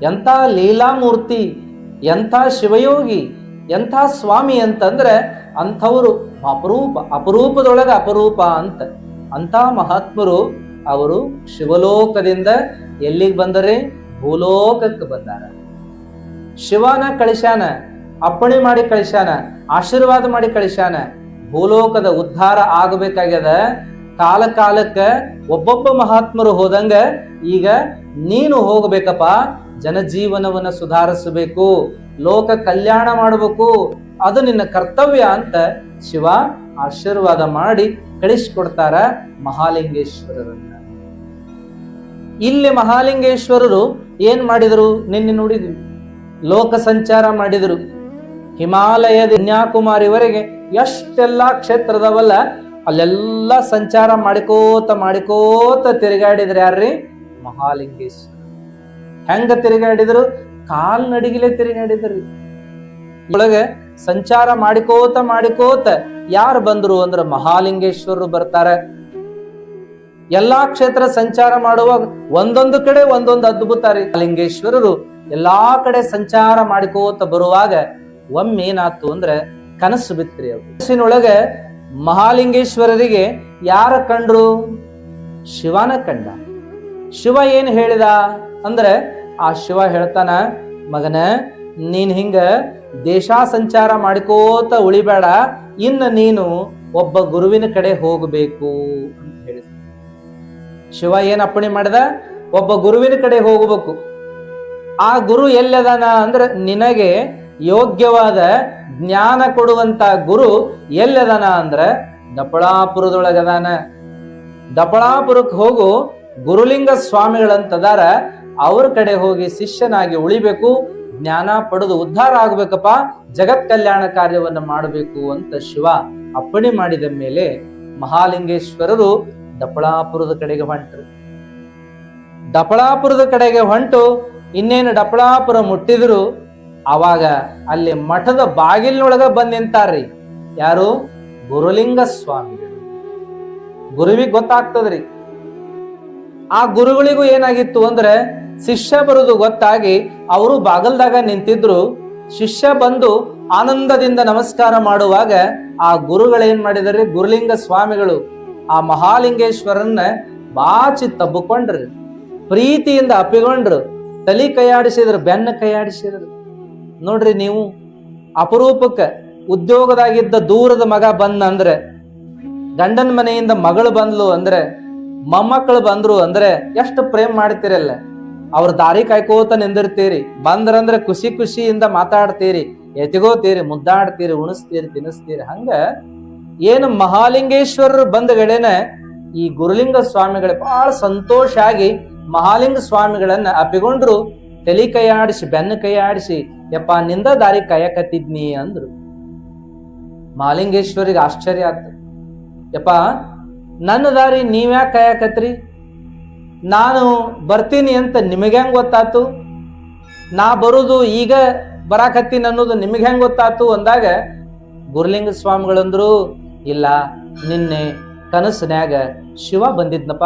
ಎಂಥ ಲೀಲಾಮೂರ್ತಿ, ಎಂಥ ಶಿವಯೋಗಿ, ಎಂಥ ಸ್ವಾಮಿ ಅಂತಂದ್ರೆ ಅಂಥವರು ಅಪರೂಪದೊಳಗೆ ಅಪರೂಪ ಅಂತ ಮಹಾತ್ಮರು ಅವರು ಶಿವಲೋಕದಿಂದ ಎಲ್ಲಿಗೆ ಬಂದರೆ ಭೂಲೋಕಕ್ಕೆ ಬಂದಾರ. ಶಿವನ ಕಳಿಸ್ಯಾನ, ಅಪ್ಪಣೆ ಮಾಡಿ ಕಳಿಸ್ಯಾನ, ಆಶೀರ್ವಾದ ಮಾಡಿ ಕಳಿಸ್ಯಾನ. ಭೂಲೋಕದ ಉದ್ಧಾರ ಆಗಬೇಕಾಗ್ಯದ. ಕಾಲಕ್ಕೆ ಒಬ್ಬೊಬ್ಬ ಮಹಾತ್ಮರು ಹೋದಂಗ ಈಗ ನೀನು ಹೋಗಬೇಕಪ್ಪ, ಜನಜೀವನವನ್ನ ಸುಧಾರಿಸಬೇಕು, ಲೋಕ ಕಲ್ಯಾಣ ಮಾಡಬೇಕು, ಅದು ನಿನ್ನ ಕರ್ತವ್ಯ ಅಂತ ಶಿವ ಆಶೀರ್ವಾದ ಮಾಡಿ ಕಳಿಸಿಕೊಡ್ತಾರ ಮಹಾಲಿಂಗೇಶ್ವರರನ್ನ. ಇಲ್ಲಿ ಮಹಾಲಿಂಗೇಶ್ವರರು ಏನ್ ಮಾಡಿದರು? ನಿನ್ನೆ ನೋಡಿದ್ವಿ, ಲೋಕ ಸಂಚಾರ ಮಾಡಿದರು. ಹಿಮಾಲಯದ ಕನ್ಯಾಕುಮಾರಿವರೆಗೆ ಎಷ್ಟೆಲ್ಲಾ ಕ್ಷೇತ್ರದವಲ್ಲ ಅಲ್ಲೆಲ್ಲ ಸಂಚಾರ ಮಾಡಿಕೋತ ತಿರುಗಾಡಿದ್ರು. ಯಾರ್ರಿ? ಮಹಾಲಿಂಗೇಶ್ವರ. ಹೆಂಗ ತಿರುಗಾಡಿದ್ರು? ಕಾಲ್ನಡಿಗಿಲೆ ತಿರುಗಾಡಿದ್ರಿ. ಒಳಗೆ ಸಂಚಾರ ಮಾಡಿಕೋತ ಯಾರು ಬಂದ್ರು ಅಂದ್ರೆ ಮಹಾಲಿಂಗೇಶ್ವರರು ಬರ್ತಾರೆ. ಎಲ್ಲಾ ಕ್ಷೇತ್ರ ಸಂಚಾರ ಮಾಡುವಾಗ ಒಂದೊಂದು ಕಡೆ ಒಂದೊಂದು ಅದ್ಭುತ ರೀ. ಮಹಾಲಿಂಗೇಶ್ವರರು ಎಲ್ಲಾ ಕಡೆ ಸಂಚಾರ ಮಾಡಿಕೋತ ಬರುವಾಗ ಒಮ್ಮೆ ಏನಾತು ಅಂದ್ರೆ ಕನಸು ಬಿತ್ರಿ. ಅವ್ರು ಕನಸಿನೊಳಗೆ ಮಹಾಲಿಂಗೇಶ್ವರರಿಗೆ ಯಾರ ಕಂಡ್ರು? ಶಿವನ ಕಂಡ. ಶಿವ ಏನ್ ಹೇಳಿದ ಅಂದ್ರೆ, ಆ ಶಿವ ಹೇಳ್ತಾನ, ಮಗನ ನೀನ್ ಹಿಂಗ ದೇಶ ಸಂಚಾರ ಮಾಡಿಕೋತ ಉಳಿಬೇಡ, ಇನ್ನು ನೀನು ಒಬ್ಬ ಗುರುವಿನ ಕಡೆ ಹೋಗಬೇಕು ಅಂತ ಹೇಳಿದ. ಶಿವ ಏನ್ ಅಪ್ಪಣೆ ಮಾಡಿದ? ಒಬ್ಬ ಗುರುವಿನ ಕಡೆ ಹೋಗಬೇಕು. ಆ ಗುರು ಎಲ್ಲದಾನ ಅಂದ್ರೆ, ನಿನಗೆ ಯೋಗ್ಯವಾದ ಜ್ಞಾನ ಕೊಡುವಂತ ಗುರು ಎಲ್ಲದಾನ ಅಂದ್ರೆ ದಪಳಾಪುರದೊಳಗದಾನ. ದಪಳಾಪುರಕ್ಕೆ ಹೋಗು, ಗುರುಲಿಂಗ ಸ್ವಾಮಿಗಳಂತದಾರ, ಅವ್ರ ಕಡೆ ಹೋಗಿ ಶಿಷ್ಯನಾಗಿ ಉಳಿಬೇಕು, ಜ್ಞಾನ ಪಡೆದು ಉದ್ಧಾರ ಆಗ್ಬೇಕಪ್ಪ, ಜಗತ್ ಕಲ್ಯಾಣ ಕಾರ್ಯವನ್ನ ಮಾಡಬೇಕು ಅಂತ ಶಿವ ಅಪ್ಪಣೆ ಮಾಡಿದ ಮೇಲೆ ಮಹಾಲಿಂಗೇಶ್ವರರು ದಪಳಾಪುರದ ಕಡೆಗೆ ಹೊಂಟರು. ದಪಳಾಪುರದ ಕಡೆಗೆ ಹೊಂಟು ಇನ್ನೇನು ದಪಳಾಪುರ ಮುಟ್ಟಿದ್ರು, ಅವಾಗ ಅಲ್ಲಿ ಮಠದ ಬಾಗಿಲಿನೊಳಗ ಬಂದ್ ನಿಂತಾರ್ರಿ. ಯಾರು? ಗುರುಲಿಂಗ ಸ್ವಾಮಿಗಳು. ಗುರುವಿಗೆ ಗೊತ್ತಾಗ್ತದ್ರಿ. ಆ ಗುರುಗಳಿಗೂ ಏನಾಗಿತ್ತು ಅಂದ್ರೆ, ಶಿಷ್ಯ ಬರುದು ಗೊತ್ತಾಗಿ ಅವರು ಬಾಗಲ್ದಾಗ ನಿಂತಿದ್ರು. ಶಿಷ್ಯ ಬಂದು ಆನಂದದಿಂದ ನಮಸ್ಕಾರ ಮಾಡುವಾಗ ಆ ಗುರುಗಳೇನ್ ಮಾಡಿದ್ರಿ? ಗುರುಲಿಂಗ ಸ್ವಾಮಿಗಳು ಆ ಮಹಾಲಿಂಗೇಶ್ವರನ್ನ ಬಾಚಿ ತಬ್ಬಿಕೊಂಡ್ರು, ಪ್ರೀತಿಯಿಂದ ಅಪ್ಪಿಕೊಂಡ್ರು, ತಲಿ ಕೈಯಾಡಿಸಿದ್ರು, ಬೆನ್ನ ಕೈಯಾಡಿಸಿದ್ರು. ನೋಡ್ರಿ, ನೀವು ಅಪರೂಪಕ್ಕೆ ಉದ್ಯೋಗದಾಗಿದ್ದ ದೂರದ ಮಗ ಬಂದ ಅಂದ್ರೆ, ಗಂಡನ ಮನೆಯಿಂದ ಮಗಳು ಬಂದ್ಲು ಅಂದ್ರೆ, ಮೊಮ್ಮಕ್ಕಳು ಬಂದ್ರು ಅಂದ್ರೆ ಎಷ್ಟು ಪ್ರೇಮ ಮಾಡ್ತೀರಲ್ಲ. ಅವ್ರ ದಾರಿ ಕಾಯ್ಕೋತ ನಿಂದಿರ್ತೀರಿ. ಬಂದ್ರಂದ್ರೆ ಖುಷಿಯಿಂದ ಮಾತಾಡ್ತೀರಿ, ಎತ್ಕೋತೀರಿ, ಮುದ್ದಾಡ್ತೀರಿ, ಉಣಿಸ್ತೀರಿ, ತಿನ್ನಿಸ್ತೀರಿ. ಹಂಗ ಏನು ಮಹಾಲಿಂಗೇಶ್ವರರು ಬಂದಗಳೇನ ಈ ಗುರುಲಿಂಗ ಸ್ವಾಮಿಗಳ ಬಹಳ ಸಂತೋಷ ಆಗಿ ಮಹಾಲಿಂಗ ಸ್ವಾಮಿಗಳನ್ನ ಅಪ್ಪಿಕೊಂಡ್ರು. ತಲೆ ಕೈಯಾಡಿಸಿ, ಬೆನ್ನ ಕೈಯಾಡಿಸಿ, ಯಪ್ಪ ನಿಂದ ದಾರಿ ಕಾಯಕತ್ತಿದ್ನಿ ಅಂದ್ರು. ಮಹಾಲಿಂಗೇಶ್ವರಿಗೆ ಆಶ್ಚರ್ಯ ಆಗ್ತದೆ. ಯಪ್ಪ ನನ್ನ ದಾರಿ ನೀವ್ಯಾಕೆ ಕಾಯಕತ್ರಿ? ನಾನು ಬರ್ತೀನಿ ಅಂತ ನಿಮಗೆ ಹೆಂಗ್ ಗೊತ್ತಾತು? ನಾ ಬರುದು ಈಗ ಬರಾಕತ್ತೀನಿ ಅನ್ನೋದು ನಿಮಗೆ ಹೆಂಗ್ ಗೊತ್ತಾತು ಅಂದಾಗ ಗುರುಲಿಂಗ ಸ್ವಾಮಿಗಳಂದ್ರು, ಇಲ್ಲ, ನಿನ್ನೆ ಕನಸಿನ್ಯಾಗ ಶಿವ ಬಂದಿದ್ನಪ್ಪ.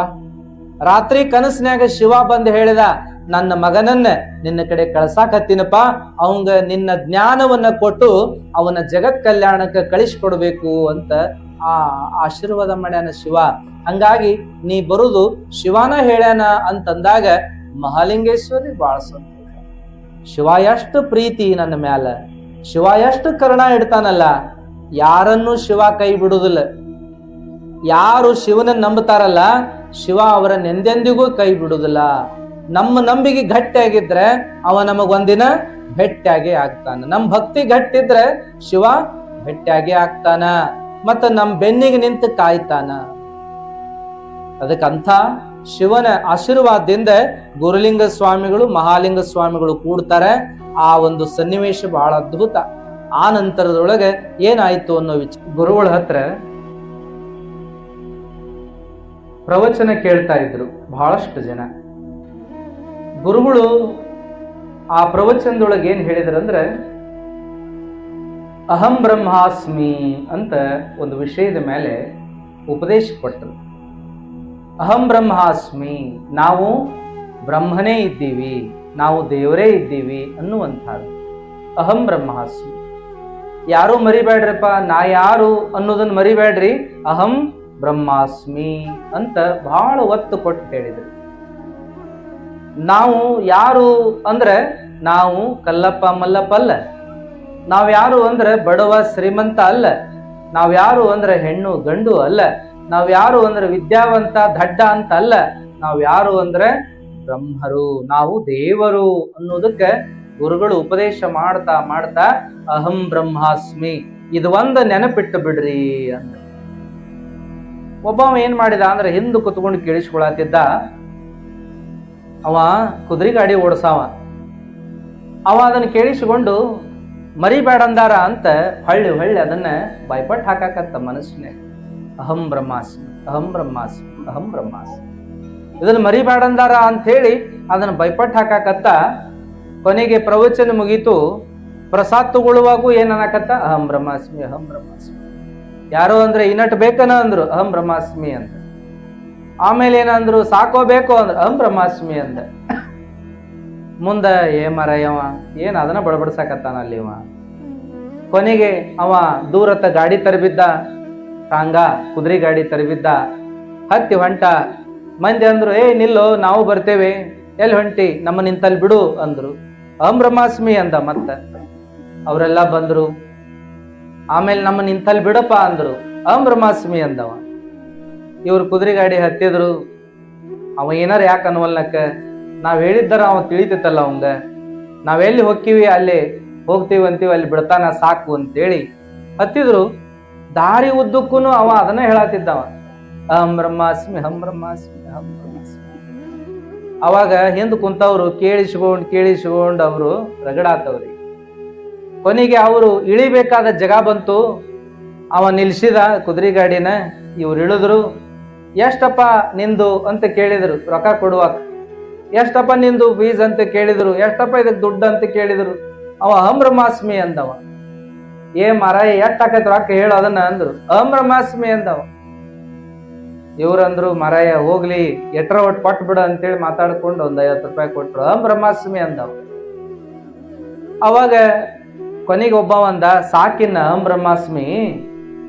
ರಾತ್ರಿ ಕನಸಿನ್ಯಾಗ ಶಿವ ಬಂದು ಹೇಳಿದ, ನನ್ನ ಮಗನನ್ನ ನಿನ್ನ ಕಡೆ ಕಳ್ಸಾಕತ್ತೀನಪ್ಪ, ಅವಂಗ ನಿನ್ನ ಜ್ಞಾನವನ್ನ ಕೊಟ್ಟು ಅವನ ಜಗತ್ ಕಲ್ಯಾಣಕ್ಕೆ ಕಳಿಸ್ಕೊಡ್ಬೇಕು ಅಂತ ಆ ಆಶೀರ್ವಾದ ಮಾಡ್ಯಾನ ಶಿವ. ಹಂಗಾಗಿ ನೀ ಬರುದು ಶಿವನ ಹೇಳ್ಯಾನ ಅಂತಂದಾಗ ಮಹಾಲಿಂಗೇಶ್ವರಿ ಬಹಳ ಸಂತೋಷ. ಶಿವ ಎಷ್ಟು ಪ್ರೀತಿ ನನ್ನ ಮ್ಯಾಲ, ಶಿವ ಎಷ್ಟು ಕರುಣ ಇಡ್ತಾನಲ್ಲ, ಯಾರನ್ನು ಶಿವ ಕೈ ಬಿಡುದಿಲ್ಲ. ಯಾರು ಶಿವನ ನಂಬುತ್ತಾರಲ್ಲ, ಶಿವ ಅವರನ್ನೆಂದೆಂದಿಗೂ ಕೈ ಬಿಡುದಿಲ್ಲ. ನಮ್ಮ ನಂಬಿಕೆ ಗಟ್ಟಿಯಾಗಿದ್ರೆ ಅವ ನಮಗೊಂದಿನ ಭೇಟಿಯಾಗಿ ಆಗ್ತಾನ. ನಮ್ಮ ಭಕ್ತಿ ಗಟ್ಟಿದ್ರೆ ಶಿವ ಭೇಟಿಯಾಗಿ ಆಗ್ತಾನ, ಮತ್ತ ನಮ್ಮ ಬೆನ್ನಿಗೆ ನಿಂತು ಕಾಯ್ತಾನ. ಅದಕ್ಕಂಥ ಶಿವನ ಆಶೀರ್ವಾದದಿಂದ ಗುರುಲಿಂಗ ಸ್ವಾಮಿಗಳು ಮಹಾಲಿಂಗ ಸ್ವಾಮಿಗಳು ಕೂಡ್ತಾರೆ. ಆ ಒಂದು ಸನ್ನಿವೇಶ ಬಹಳ ಅದ್ಭುತ. ಆ ನಂತರದೊಳಗೆ ಏನಾಯ್ತು ಅನ್ನೋ ಗುರುಗಳ ಹತ್ರ ಪ್ರವಚನ ಕೇಳ್ತಾ ಇದ್ರು ಬಹಳಷ್ಟು ಜನ. ಗುರುಗಳು ಆ ಪ್ರವಚನದೊಳಗೆ ಏನ್ ಹೇಳಿದ್ರಂದ್ರೆ, ಅಹಂ ಬ್ರಹ್ಮಾಸ್ಮಿ ಅಂತ ಒಂದು ವಿಷಯದ ಮೇಲೆ ಉಪದೇಶ ಕೊಟ್ಟರು. ಅಹಂ ಬ್ರಹ್ಮಾಸ್ಮಿ, ನಾವು ಬ್ರಹ್ಮನೇ ಇದ್ದೀವಿ. ನಾವು ದೇವರೇ ಇದ್ದೀವಿ ಅನ್ನುವಂಥದ್ದು. ಅಹಂ ಬ್ರಹ್ಮಾಸ್ಮಿ. ಯಾರು ಮರಿಬೇಡ್ರಪ್ಪ, ನಾ ಯಾರು ಅನ್ನೋದನ್ನ ಮರಿಬೇಡ್ರಿ, ಅಹಂ ಬ್ರಹ್ಮಾಸ್ಮಿ ಅಂತ ಬಹಳ ಒತ್ತು ಕೊಟ್ಟು ಹೇಳಿದ್ರು. ನಾವು ಯಾರು ಅಂದ್ರೆ ನಾವು ಕಲ್ಲಪ್ಪ ಮಲ್ಲಪ್ಪ ಅಲ್ಲ. ನಾವ್ಯಾರು ಅಂದ್ರೆ ಬಡವ ಶ್ರೀಮಂತ ಅಲ್ಲ. ನಾವ್ಯಾರು ಅಂದ್ರೆ ಹೆಣ್ಣು ಗಂಡು ಅಲ್ಲ. ನಾವ್ಯಾರು ಅಂದ್ರೆ ವಿದ್ಯಾವಂತ ದಡ್ಡ ಅಂತ ಅಲ್ಲ. ನಾವ್ಯಾರು ಅಂದ್ರೆ ಬ್ರಹ್ಮರು, ನಾವು ದೇವರು ಅನ್ನೋದಕ್ಕೆ ಗುರುಗಳು ಉಪದೇಶ ಮಾಡ್ತಾ ಮಾಡ್ತಾ ಅಹಂ ಬ್ರಹ್ಮಾಸ್ಮಿ ಇದು ಒಂದು ನೆನಪಿಟ್ಟು ಬಿಡ್ರಿ ಅಂತ. ಒಬ್ಬವ ಏನ್ ಮಾಡಿದ ಅಂದ್ರೆ ಹಿಂದೆ ಕುತ್ಕೊಂಡು ಕೇಳಿಸ್ಕೊಳತಿದ್ದ. ಅವ ಕುದುರೆ ಗಾಡಿ ಓಡಿಸವ. ಅವ ಅದನ್ನ ಕೇಳಿಸಿಕೊಂಡು ಮರಿಬೇಡ ಅಂದಾರ ಅಂತ ಹೊಳ್ಳಿ ಹೊಳ್ಳಿ ಅದನ್ನ ಬಾಯ್ಪಟ್ಟು ಹಾಕಾಕತ್ತ ಮನಸ್ಸಿನ. ಅಹಂ ಬ್ರಹ್ಮಾಸ್ಮಿ, ಅಹಂ ಬ್ರಹ್ಮಾಸ್ಮಿ, ಅಹಂ ಬ್ರಹ್ಮಾಸ್ಮಿ, ಇದನ್ನ ಮರಿಬೇಡ ಅಂದಾರ ಅಂತ ಹೇಳಿ ಅದನ್ನ ಬೈಪಟ್ಟು ಹಾಕಾಕತ್ತ. ಕೊನೆಗೆ ಪ್ರವಚನ ಮುಗೀತು. ಪ್ರಸಾದ್ ತಗೊಳ್ಳುವಾಗೂ ಏನ್ ಅನ್ನಕತ್ತ, ಅಹಂ ಬ್ರಹ್ಮಾಸ್ಮಿ, ಅಹಂ ಬ್ರಹ್ಮಾಸ್ಮಿ. ಯಾರೋ ಅಂದ್ರೆ ಇನ್ನಟ್ ಬೇಕನ ಅಂದ್ರು, ಅಹಂ ಬ್ರಹ್ಮಾಸ್ಮಿ ಅಂತ. ಆಮೇಲೆ ಏನಂದ್ರು, ಸಾಕೋ ಬೇಕೋ ಅಂದ್ರು, ಅಹಂ ಬ್ರಹ್ಮಾಸ್ಮಿ ಅಂದ. ಮುಂದ ಮರಯವ ಏನ್ ಅದನ್ನ ಬಡಬಡ್ಸಾಕತ್ತಾನ ಅಲ್ಲಿ ಅವ. ಕೊನೆಗೆ ಅವ ದೂರತ್ತ ಗಾಡಿ ತರಬಿದ್ದ, ಟಾಂಗಾ ಕುದುರೆ ಗಾಡಿ ತರಬಿದ್ದ. ಹತ್ತಿ ಹೊಂಟ. ಮಂದಿ ಅಂದ್ರು, ನಿಲ್ಲೋ ನಾವು ಬರ್ತೇವೆ, ಎಲ್ಲಿ ಹೊಂಟಿ, ನಮ್ಮ ನಿಂತಲ್ಲಿ ಬಿಡು ಅಂದ್ರು. ಅಹಂ ಬ್ರಹ್ಮಾಸ್ಮಿ ಅಂದ. ಮತ್ತ ಅವರೆಲ್ಲ ಬಂದ್ರು. ಆಮೇಲೆ ನಮ್ಮ ನಿಂತಲ್ಲಿ ಬಿಡಪ್ಪ ಅಂದ್ರು. ಅಹಂ ಬ್ರಹ್ಮಾಸ್ಮಿ ಅಂದವ. ಇವ್ರು ಕುದುರೆ ಗಾಡಿ ಹತ್ತಿದ್ರು. ಅವ ಏನಾರ ಯಾಕೆ ಅನ್ವಲ್ನಕ್ಕ, ನಾವ್ ಹೇಳಿದ್ದಾರ ಅವ ತಿಳಿತೈತಲ್ಲ ಅವಂಗ, ನಾವೆಲ್ಲಿ ಹೋಗ್ತೀವಿ ಅಲ್ಲಿ ಹೋಗ್ತೀವಿ ಅಂತೀವಿ, ಅಲ್ಲಿ ಬಿಡ್ತಾನ ಸಾಕು ಅಂತೇಳಿ ಹತ್ತಿದ್ರು. ದಾರಿ ಉದ್ದಕ್ಕೂ ಅವ ಅದನ್ನ ಹೇಳತ್ತಿದ್ದವ, ಅಹಂ ಬ್ರಹ್ಮಾಸ್ಮಿ, ಅಹಂ ಬ್ರಹ್ಮಾಸ್ಮಿ, ಅಹಂ ಬ್ರಹ್ಮಾಸ್ಮಿ. ಅವಾಗ ಹಿಂದ್ ಕುಂತವ್ರು ಕೇಳಿಸ್ಕೊಂಡ್ ಅವರು ರಗಡಾತವ್ರಿ. ಕೊನೆಗೆ ಅವರು ಇಳಿಬೇಕಾದ ಜಾಗ ಬಂತು. ಅವ ನಿಲ್ಸಿದ ಕುದುರೆ ಗಾಡಿನ. ಇವ್ರು ಇಳಿದ್ರು. ಎಷ್ಟಪ್ಪ ನಿಂದು ಅಂತ ಕೇಳಿದ್ರು ರೊಕ್ಕ ಕೊಡುವಾಗ. ಎಷ್ಟಪ್ಪ ನಿಂದು ಫೀಸ್ ಅಂತ ಕೇಳಿದ್ರು. ಎಷ್ಟಪ್ಪ ಇದಕ್ ದುಡ್ಡು ಅಂತ ಕೇಳಿದ್ರು. ಅವ ಅಹಂ ಬ್ರಹ್ಮಾಸ್ಮಿ ಅಂದವ. ಮಾರಾಯ ಎಷ್ಟಾಕೈತ್ ರೊಕ್ಕ ಹೇಳು ಅದನ್ನ ಅಂದ್ರು. ಅಹಂ ಬ್ರಹ್ಮಾಸ್ಮಿ ಅಂದವ. ಇವ್ರಂದ್ರು, ಮಾರಾಯ ಹೋಗ್ಲಿ ಎಟ್ರ ಒಟ್ಟು ಕೊಟ್ಟು ಬಿಡು ಅಂತೇಳಿ ಮಾತಾಡ್ಕೊಂಡು ಒಂದ್ 50 ರೂಪಾಯಿ ಕೊಟ್ರು. ಅಹಂ ಬ್ರಹ್ಮಾಸ್ಮಿ ಅಂದವ. ಅವಾಗ ಕೊನೆಗೆ ಒಬ್ಬವ ಅಂದ, ಸಾಕಿನ್ನ ಅಹಂ ಬ್ರಹ್ಮಾಸ್ಮಿ,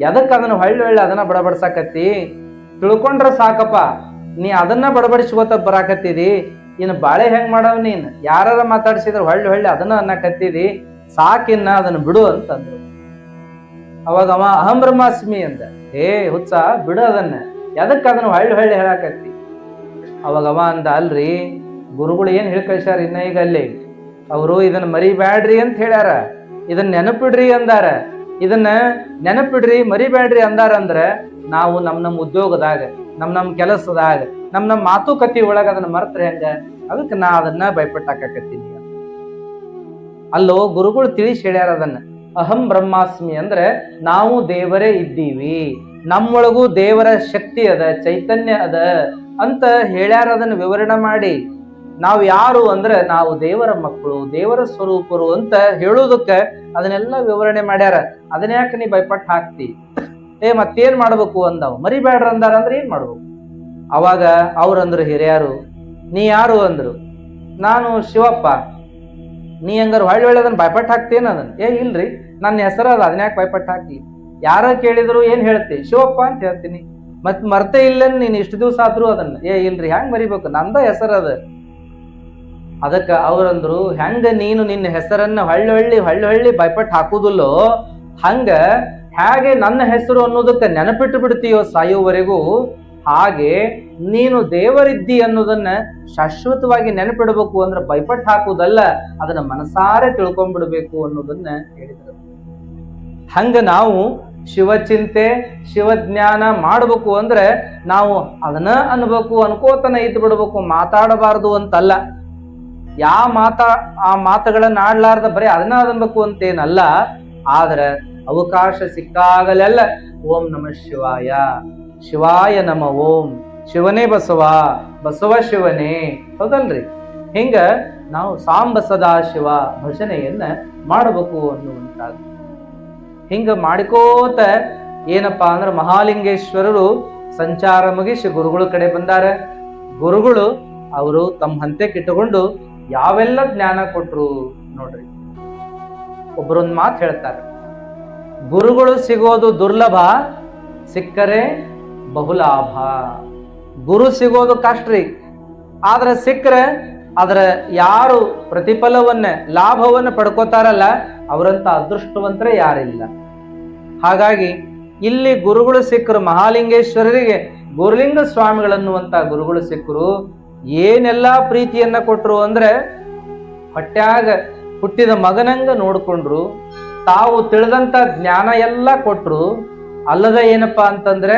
ಎದಕ್ ಅದನ್ನ ಹೊಳ್ಳಿ ಅದನ್ನ ಬಡಬಡ್ಸಾಕತ್ತಿ, ತಿಳ್ಕೊಂಡ್ರ ಸಾಕಪ್ಪ, ನೀ ಅದನ್ನ ಬಡಬಡಿಸ್ಕೋತ ಬರಾಕತ್ತಿದಿ, ಇನ್ನು ಬಾಳೆ ಹೆಂಗ್ ಮಾಡವ್ ನೀನ್, ಯಾರ ಮಾತಾಡ್ಸಿದ್ರ ಹೊಳ್ಳಿ ಅದನ್ನ ಅನ್ನಕತ್ತಿದಿ, ಸಾಕಿನ್ನ ಅದನ್ನ ಬಿಡು ಅಂತಂದ್ರು. ಅವಾಗ ಅವ ಅಹಂ ಬ್ರಹ್ಮಾಸ್ಮಿ ಅಂದ. ಹುಚ್ಚ ಬಿಡು ಅದನ್ನ, ಎದಕ್ ಅದನ್ನ ಹೊಳ್ಳಿ ಹೇಳಾಕತ್ತಿ. ಅವಾಗ ಅವ ಅಂದ, ಅಲ್ರಿ ಗುರುಗಳು ಏನ್ ಹೇಳಿ ಕಳ್ಸ್ಯಾರ ಇನ್ನ ಈಗ ಅಲ್ಲಿ, ಅವರು ಇದನ್ನ ಮರಿಬ್ಯಾಡ್ರಿ ಅಂತ ಹೇಳ್ಯಾರ, ಇದನ್ನ ನೆನಪಿಡ್ರಿ ಅಂದಾರ. ಇದನ್ನ ನೆನಪಿಡ್ರಿ ಮರಿಬ್ಯಾಡ್ರಿ ಅಂದಾರ ಅಂದ್ರ ನಾವು ನಮ್ ಉದ್ಯೋಗದಾಗ, ನಮ್ ಕೆಲಸದಾಗ, ನಮ್ ಮಾತುಕತೆ ಒಳಗ ಅದನ್ನ ಮರ್ತ್ರೆ ಹೆಂಗ, ಅದಕ್ಕೆ ನಾ ಅದನ್ನ ಭಯಪಟ್ಟು ಹಾಕಕತ್ತೀನಿ. ಅಲ್ಲೋ ಗುರುಗಳು ತಿಳಿಸಿ ಹೇಳ್ಯಾರ ಅದನ್ನ. ಅಹಂ ಬ್ರಹ್ಮಾಸ್ಮಿ ಅಂದ್ರೆ ನಾವು ದೇವರೇ ಇದ್ದೀವಿ, ನಮ್ಮೊಳಗೂ ದೇವರ ಶಕ್ತಿ ಅದ, ಚೈತನ್ಯ ಅದ ಅಂತ ಹೇಳ್ಯಾರ. ಅದನ್ನ ವಿವರಣೆ ಮಾಡಿ ನಾವು ಯಾರು ಅಂದ್ರೆ ನಾವು ದೇವರ ಮಕ್ಕಳು, ದೇವರ ಸ್ವರೂಪರು ಅಂತ ಹೇಳೋದಕ್ಕೆ ಅದನ್ನೆಲ್ಲ ವಿವರಣೆ ಮಾಡ್ಯಾರ. ಅದನ್ನ ಯಾಕೆ ನೀ ಭಯಪಟ್ಟು ಹಾಕ್ತಿ, ಮತ್ತೇನ್ ಮಾಡ್ಬೇಕು ಅಂದವ್. ಮರಿಬೇಡ್ರ ಅಂದಾರ ಅಂದ್ರೆ ಏನ್ ಮಾಡ್ಬೇಕು. ಅವಾಗ ಅವ್ರಂದ್ರು ಹಿರಿಯರು, ನೀ ಯಾರು ಅಂದ್ರು. ನಾನು ಶಿವಪ್ಪ. ನೀ ಹಂಗಾರ ಹೊಳ್ಳಿ ಅದನ್ನ ಭಯಪಟ್ಟು ಹಾಕ್ತೇನ ಅದನ್ನ. ಇಲ್ರಿ ನನ್ನ ಹೆಸರು ಅದ, ಅದನ್ನ ಯಾಕೆ ಭಯಪಟ್ಟು ಹಾಕಿ. ಯಾರ ಕೇಳಿದ್ರು ಏನ್ ಹೇಳ್ತಿ, ಶಿವಪ್ಪ ಅಂತ ಹೇಳ್ತೀನಿ. ಮತ್ ಮರ್ತೆ ಇಲ್ಲ ನೀನ್ ಇಷ್ಟು ದಿವಸ ಆದ್ರೂ ಅದನ್ನ. ಇಲ್ರಿ ಹೆಂಗ್ ಮರಿಬೇಕು, ನಂದ ಹೆಸರು ಅದ. ಅದಕ್ಕ ಅವ್ರಂದ್ರು, ಹೆಂಗ ನೀನು ನಿನ್ನ ಹೆಸರನ್ನ ಹೊಳ್ಳಿ ಭಯಪಟ್ಟು ಹಾಕುದಿಲ್ಲೋ, ಹಂಗ ಹೇಗೆ ನನ್ನ ಹೆಸರು ಅನ್ನೋದಕ್ಕೆ ನೆನಪಿಟ್ಟು ಬಿಡ್ತೀಯೋ ಸಾಯುವವರೆಗೂ, ಹಾಗೆ ನೀನು ದೇವರಿದ್ದಿ ಅನ್ನೋದನ್ನ ಶಾಶ್ವತವಾಗಿ ನೆನಪಿಡಬೇಕು ಅಂದ್ರೆ ಭಯಪಟ್ಟು ಹಾಕುವುದಲ್ಲ, ಅದನ್ನ ಮನಸಾರೆ ತಿಳ್ಕೊಂಡ್ಬಿಡ್ಬೇಕು ಅನ್ನೋದನ್ನ ಹೇಳಿದ್ರು. ಹಂಗ ನಾವು ಶಿವಚಿಂತೆ ಶಿವಜ್ಞಾನ ಮಾಡ್ಬೇಕು ಅಂದ್ರೆ ನಾವು ಅದನ್ನ ಅನ್ಬೇಕು, ಅನ್ಕೋತನ ಇದ್ದು ಬಿಡ್ಬೇಕು, ಮಾತಾಡಬಾರ್ದು ಅಂತಲ್ಲ. ಆ ಮಾತುಗಳನ್ನ ಆಡ್ಲಾರ್ದ ಬರೀ ಅದನ್ನ ಅನ್ಬೇಕು ಅಂತೇನಲ್ಲ. ಆದ್ರೆ ಅವಕಾಶ ಸಿಕ್ಕಾಗಲೆಲ್ಲ ಓಂ ನಮಃ ಶಿವಾಯ, ಶಿವಾಯ ನಮ ಓಂ, ಶಿವನೇ ಬಸವ, ಬಸವ ಶಿವನೇ, ಹೌದಲ್ರಿ. ಹಿಂಗ ನಾವು ಸಾಂಬ ಸದಾ ಶಿವ ಭಜನೆಯನ್ನ ಮಾಡಬೇಕು ಅನ್ನುವಂಥದ್ದು. ಹಿಂಗ ಮಾಡಿಕೋತ ಏನಪ್ಪಾ ಅಂದ್ರೆ ಮಹಾಲಿಂಗೇಶ್ವರರು ಸಂಚಾರ ಮುಗಿಸಿ ಗುರುಗಳ ಕಡೆ ಬಂದಾರ. ಗುರುಗಳು ಅವರು ತಮ್ಮ ಹಂತೆಕಿಟ್ಟುಕೊಂಡು ಯಾವೆಲ್ಲ ಜ್ಞಾನ ಕೊಟ್ರು ನೋಡ್ರಿ. ಒಬ್ಬರೊಂದ್ ಮಾತು ಹೇಳ್ತಾರೆ, ಗುರುಗಳು ಸಿಗೋದು ದುರ್ಲಭ, ಸಿಕ್ಕರೆ ಬಹುಲಾಭ. ಗುರು ಸಿಗೋದು ಕಷ್ಟ್ರಿ, ಆದ್ರೆ ಸಿಕ್ಕರೆ ಅದರ ಯಾರು ಪ್ರತಿಫಲವನ್ನ ಲಾಭವನ್ನ ಪಡ್ಕೋತಾರಲ್ಲ ಅವರಂತ ಅದೃಷ್ಟವಂತರೇ ಯಾರಿಲ್ಲ. ಹಾಗಾಗಿ ಇಲ್ಲಿ ಗುರುಗಳು ಸಿಕ್ಕರು. ಮಹಾಲಿಂಗೇಶ್ವರರಿಗೆ ಗುರುಲಿಂಗ ಸ್ವಾಮಿಗಳನ್ನುವಂತ ಗುರುಗಳು ಸಿಕ್ಕರು. ಏನೆಲ್ಲಾ ಪ್ರೀತಿಯನ್ನ ಕೊಟ್ರು ಅಂದ್ರೆ ಹೊಟ್ಯಾಗ ಹುಟ್ಟಿದ ಮಗನಂಗ ನೋಡ್ಕೊಂಡ್ರು. ತಾವು ತಿಳಿದಂತ ಜ್ಞಾನ ಎಲ್ಲ ಕೊಟ್ರು. ಅಲ್ಲದ ಏನಪ್ಪಾ ಅಂತಂದ್ರೆ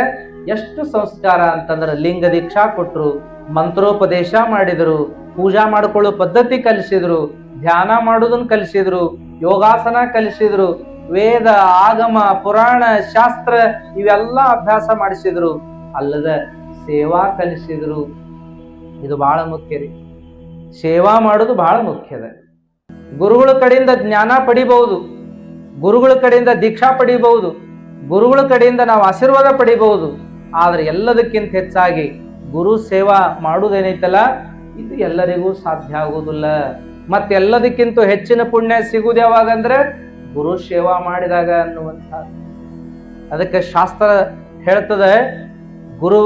ಎಷ್ಟು ಸಂಸ್ಕಾರ ಅಂತಂದ್ರೆ ಲಿಂಗ ದೀಕ್ಷಾ ಕೊಟ್ರು, ಮಂತ್ರೋಪದೇಶ ಮಾಡಿದ್ರು, ಪೂಜಾ ಮಾಡ್ಕೊಳ್ಳೋ ಪದ್ಧತಿ ಕಲಿಸಿದ್ರು, ಧ್ಯಾನ ಮಾಡೋದನ್ನ ಕಲಿಸಿದ್ರು, ಯೋಗಾಸನ ಕಲಿಸಿದ್ರು, ವೇದ ಆಗಮ ಪುರಾಣ ಶಾಸ್ತ್ರ ಇವೆಲ್ಲ ಅಭ್ಯಾಸ ಮಾಡಿಸಿದ್ರು. ಅಲ್ಲದ ಸೇವಾ ಕಲಿಸಿದ್ರು. ಇದು ಬಹಳ ಮುಖ್ಯ ರೀ. ಸೇವಾ ಮಾಡೋದು ಬಹಳ ಮುಖ್ಯದ. ಗುರುಗಳ ಕಡೆಯಿಂದ ಜ್ಞಾನ ಪಡಿಬಹುದು, ಗುರುಗಳ ಕಡೆಯಿಂದ ದೀಕ್ಷಾ ಪಡಿಬಹುದು, ಗುರುಗಳ ಕಡೆಯಿಂದ ನಾವು ಆಶೀರ್ವಾದ ಪಡಿಬಹುದು. ಆದ್ರೆ ಎಲ್ಲದಕ್ಕಿಂತ ಹೆಚ್ಚಾಗಿ ಗುರು ಸೇವಾ ಮಾಡುವುದೇನೈತಲ್ಲ ಇದು ಎಲ್ಲರಿಗೂ ಸಾಧ್ಯ ಆಗುವುದಿಲ್ಲ. ಮತ್ತೆಲ್ಲದಕ್ಕಿಂತ ಹೆಚ್ಚಿನ ಪುಣ್ಯ ಸಿಗುವುದು ಯಾವಾಗಂದ್ರೆ ಗುರು ಸೇವಾ ಮಾಡಿದಾಗ ಅನ್ನುವಂತ. ಅದಕ್ಕೆ ಶಾಸ್ತ್ರ ಹೇಳ್ತದೆ, ಗುರು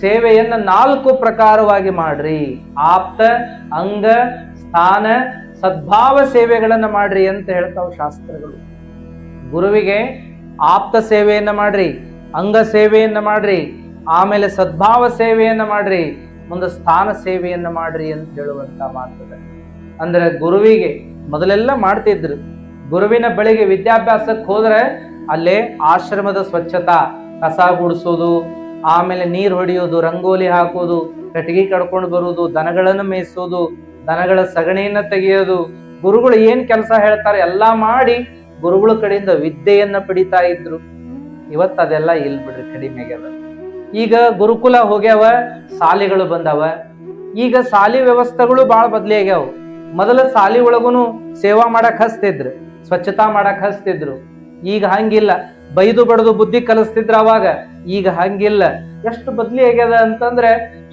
ಸೇವೆಯನ್ನ 4 ಪ್ರಕಾರವಾಗಿ ಮಾಡ್ರಿ. ಆಪ್ತ, ಅಂಗ, ಸ್ಥಾನ, ಸದ್ಭಾವ ಸೇವೆಗಳನ್ನ ಮಾಡ್ರಿ ಅಂತ ಹೇಳ್ತಾವ ಶಾಸ್ತ್ರಗಳು. ಗುರುವಿಗೆ ಆಪ್ತ ಸೇವೆಯನ್ನ ಮಾಡ್ರಿ, ಅಂಗ ಸೇವೆಯನ್ನ ಮಾಡ್ರಿ, ಆಮೇಲೆ ಸದ್ಭಾವ ಸೇವೆಯನ್ನ ಮಾಡ್ರಿ, ಮುಂದೆ ಸ್ಥಾನ ಸೇವೆಯನ್ನ ಮಾಡ್ರಿ ಅಂತ ಹೇಳುವಂತ ಮಾತದ. ಅಂದ್ರೆ ಗುರುವಿಗೆ ಮೊದಲೆಲ್ಲ ಮಾಡ್ತಿದ್ರು. ಗುರುವಿನ ಬಳಿಗೆ ವಿದ್ಯಾಭ್ಯಾಸಕ್ಕೆ ಹೋದ್ರೆ ಅಲ್ಲೇ ಆಶ್ರಮದ ಸ್ವಚ್ಛತಾ, ಕಸ ಗುಡಿಸೋದು, ಆಮೇಲೆ ನೀರು ಹೊಡೆಯೋದು, ರಂಗೋಲಿ ಹಾಕೋದು, ಕಟ್ಟಿಗೆ ಕಡ್ಕೊಂಡು ಬರುವುದು, ದನಗಳನ್ನು ಮೇಯಿಸೋದು, ದನಗಳ ಸಗಣಿಯನ್ನ ತೆಗೆಯೋದು, ಗುರುಗಳು ಏನ್ ಕೆಲಸ ಹೇಳ್ತಾರೆ ಎಲ್ಲಾ ಮಾಡಿ ಗುರುಗಳ ಕಡೆಯಿಂದ ವಿದ್ಯೆಯನ್ನ ಪಡಿತಾ ಇದ್ರು. ಇವತ್ತು ಅದೆಲ್ಲ ಇಲ್ ಬಿಡ್ರಿ, ಕಡಿಮೆ ಆಗ್ಯದ. ಈಗ ಗುರುಕುಲ ಹೋಗ್ಯಾವ, ಶಾಲೆಗಳು ಬಂದಾವ. ಈಗ ಶಾಲಿ ವ್ಯವಸ್ಥೆಗಳು ಬಹಳ ಬದಲಿ ಆಗ್ಯಾವ. ಮೊದಲ ಶಾಲಿ ಒಳಗುನು ಸೇವಾ ಮಾಡಕ್ ಹಚ್ತಿದ್ರು, ಸ್ವಚ್ಛತಾ ಮಾಡಕ್ ಹಚ್ತಿದ್ರು. ಈಗ ಹಂಗಿಲ್ಲ. ಬೈದು ಬಡದು ಬುದ್ಧಿ ಕಲಿಸ್ತಿದ್ರ ಅವಾಗ, ಈಗ ಹಂಗಿಲ್ಲ. ಎಷ್ಟು ಬದ್ಲಿ ಆಗ್ಯದ ಅಂತಂದ್ರೆ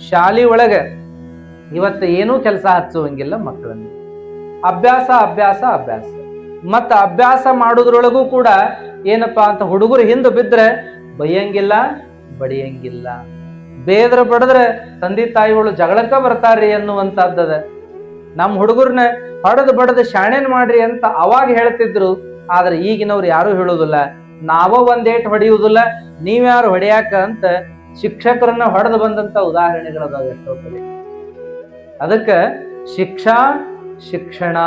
ಶಾಲಿ ಒಳಗ ಇವತ್ತು ಏನೂ ಕೆಲಸ ಹಚ್ಚುವಂಗಿಲ್ಲ ಮಕ್ಕಳನ್ನು. ಅಭ್ಯಾಸ ಅಭ್ಯಾಸ ಅಭ್ಯಾಸ. ಮತ್ತ ಅಭ್ಯಾಸ ಮಾಡುದ್ರೊಳಗೂ ಕೂಡ ಏನಪ್ಪಾ ಅಂತ ಹುಡುಗರು ಹಿಂದೆ ಬಿದ್ರೆ ಬೈಯಂಗಿಲ್ಲ, ಬಡಿಯಂಗಿಲ್ಲ. ಬೇದ್ರ ಬಡದ್ರೆ ತಂದೆ ತಾಯಿಗಳು ಜಗಳಕ್ಕ ಬರ್ತಾರ್ರಿ ಅನ್ನುವಂತದ್ದದ. ನಮ್ಮ ಹುಡುಗರ್ನ ಹೊಡೆದು ಬಡದು ಶಾಣೆನ್ ಮಾಡ್ರಿ ಅಂತ ಅವಾಗ ಹೇಳ್ತಿದ್ರು. ಆದ್ರೆ ಈಗಿನವ್ರು ಯಾರು ಹೇಳುದಿಲ್ಲ. ನಾವ ಒಂದೇಟ್ ಹೊಡೆಯುವುದಿಲ್ಲ, ನೀವ್ಯಾರು ಹೊಡೆಯಾಕ ಅಂತ ಶಿಕ್ಷಕರನ್ನ ಹೊಡೆದು ಬಂದಂತ ಉದಾಹರಣೆಗಳದಾವ ಎಷ್ಟೋ ಕಡೆ. ಅದಕ್ಕ ಶಿಕ್ಷಾ ಶಿಕ್ಷಣ.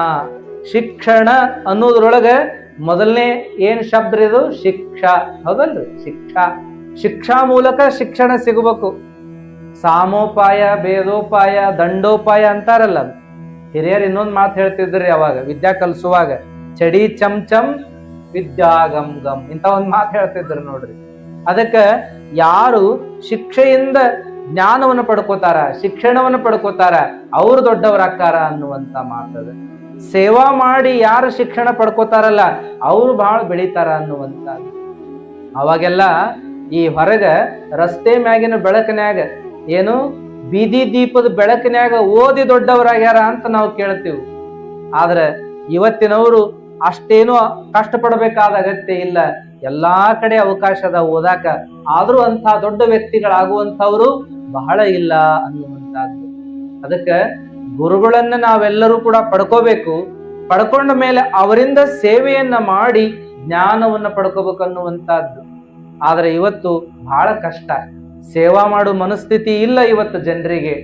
ಶಿಕ್ಷಣ ಅನ್ನೋದ್ರೊಳಗ ಮೊದಲನೇ ಏನ್ ಶಬ್ದ ಇದು? ಶಿಕ್ಷಾ. ಹೌದಲ್ರಿ? ಶಿಕ್ಷಾ. ಶಿಕ್ಷಾ ಮೂಲಕ ಶಿಕ್ಷಣ ಸಿಗಬೇಕು. ಸಾಮೋಪಾಯ, ಭೇದೋಪಾಯ, ದಂಡೋಪಾಯ ಅಂತಾರಲ್ಲ ಹಿರಿಯರು. ಇನ್ನೊಂದು ಮಾತು ಹೇಳ್ತಿದ್ರಿ ಅವಾಗ ವಿದ್ಯಾ ಕಲಿಸುವಾಗ, ಚಡಿ ಚಮ್ ಚಮ್ ವಿದ್ಯಾ ಗಮ್ ಗಮ್ ಇಂತ ಒಂದ್ ಮಾತು ಹೇಳ್ತಿದ್ರು ನೋಡ್ರಿ. ಅದಕ್ಕ ಯಾರು ಶಿಕ್ಷೆಯಿಂದ ಜ್ಞಾನವನ್ನು ಪಡ್ಕೋತಾರ, ಶಿಕ್ಷಣವನ್ನು ಪಡ್ಕೋತಾರ, ಅವ್ರು ದೊಡ್ಡವರಾಕಾರ ಅನ್ನುವಂತ ಮಾತದ. ಸೇವಾ ಮಾಡಿ ಯಾರು ಶಿಕ್ಷಣ ಪಡ್ಕೋತಾರಲ್ಲ ಅವ್ರು ಬಹಳ ಬೆಳಿತಾರ ಅನ್ನುವಂತ. ಅವಾಗೆಲ್ಲ ಈ ಹೊರಗ ರಸ್ತೆ ಮ್ಯಾಗಿನ ಬೆಳಕಿನ್ಯಾಗ ಏನು ಬೀದಿ ದೀಪದ ಬೆಳಕಿನ್ಯಾಗ ಓದಿ ದೊಡ್ಡವರಾಗ್ಯಾರ ಅಂತ ನಾವು ಕೇಳ್ತೀವಿ. ಆದ್ರೆ ಇವತ್ತಿನವರು ಅಷ್ಟೇನು ಕಷ್ಟಪಡಬೇಕಾದ ಅಗತ್ಯ ಇಲ್ಲ. ಎಲ್ಲಾ ಕಡೆ ಅವಕಾಶ ಅದ ಓದಾಕ. ಆದ್ರೂ ಅಂತ ದೊಡ್ಡ ವ್ಯಕ್ತಿಗಳಾಗುವಂತವ್ರು ಬಹಳ ಇಲ್ಲ ಅನ್ನುವಂತಹದ್ದು. ಅದಕ್ಕೆ ಗುರುಗಳನ್ನ ನಾವೆಲ್ಲರೂ ಕೂಡ ಪಡ್ಕೋಬೇಕು. ಪಡ್ಕೊಂಡ ಮೇಲೆ ಅವರಿಂದ ಸೇವೆಯನ್ನ ಮಾಡಿ ಜ್ಞಾನವನ್ನ ಪಡ್ಕೋಬೇಕನ್ನುವಂತಹದ್ದು. ಆದ್ರೆ ಇವತ್ತು ಬಹಳ ಕಷ್ಟ. ಸೇವಾ ಮಾಡೋ ಮನಸ್ಥಿತಿ ಇಲ್ಲ ಇವತ್ತು ಜನರಿಗೆ.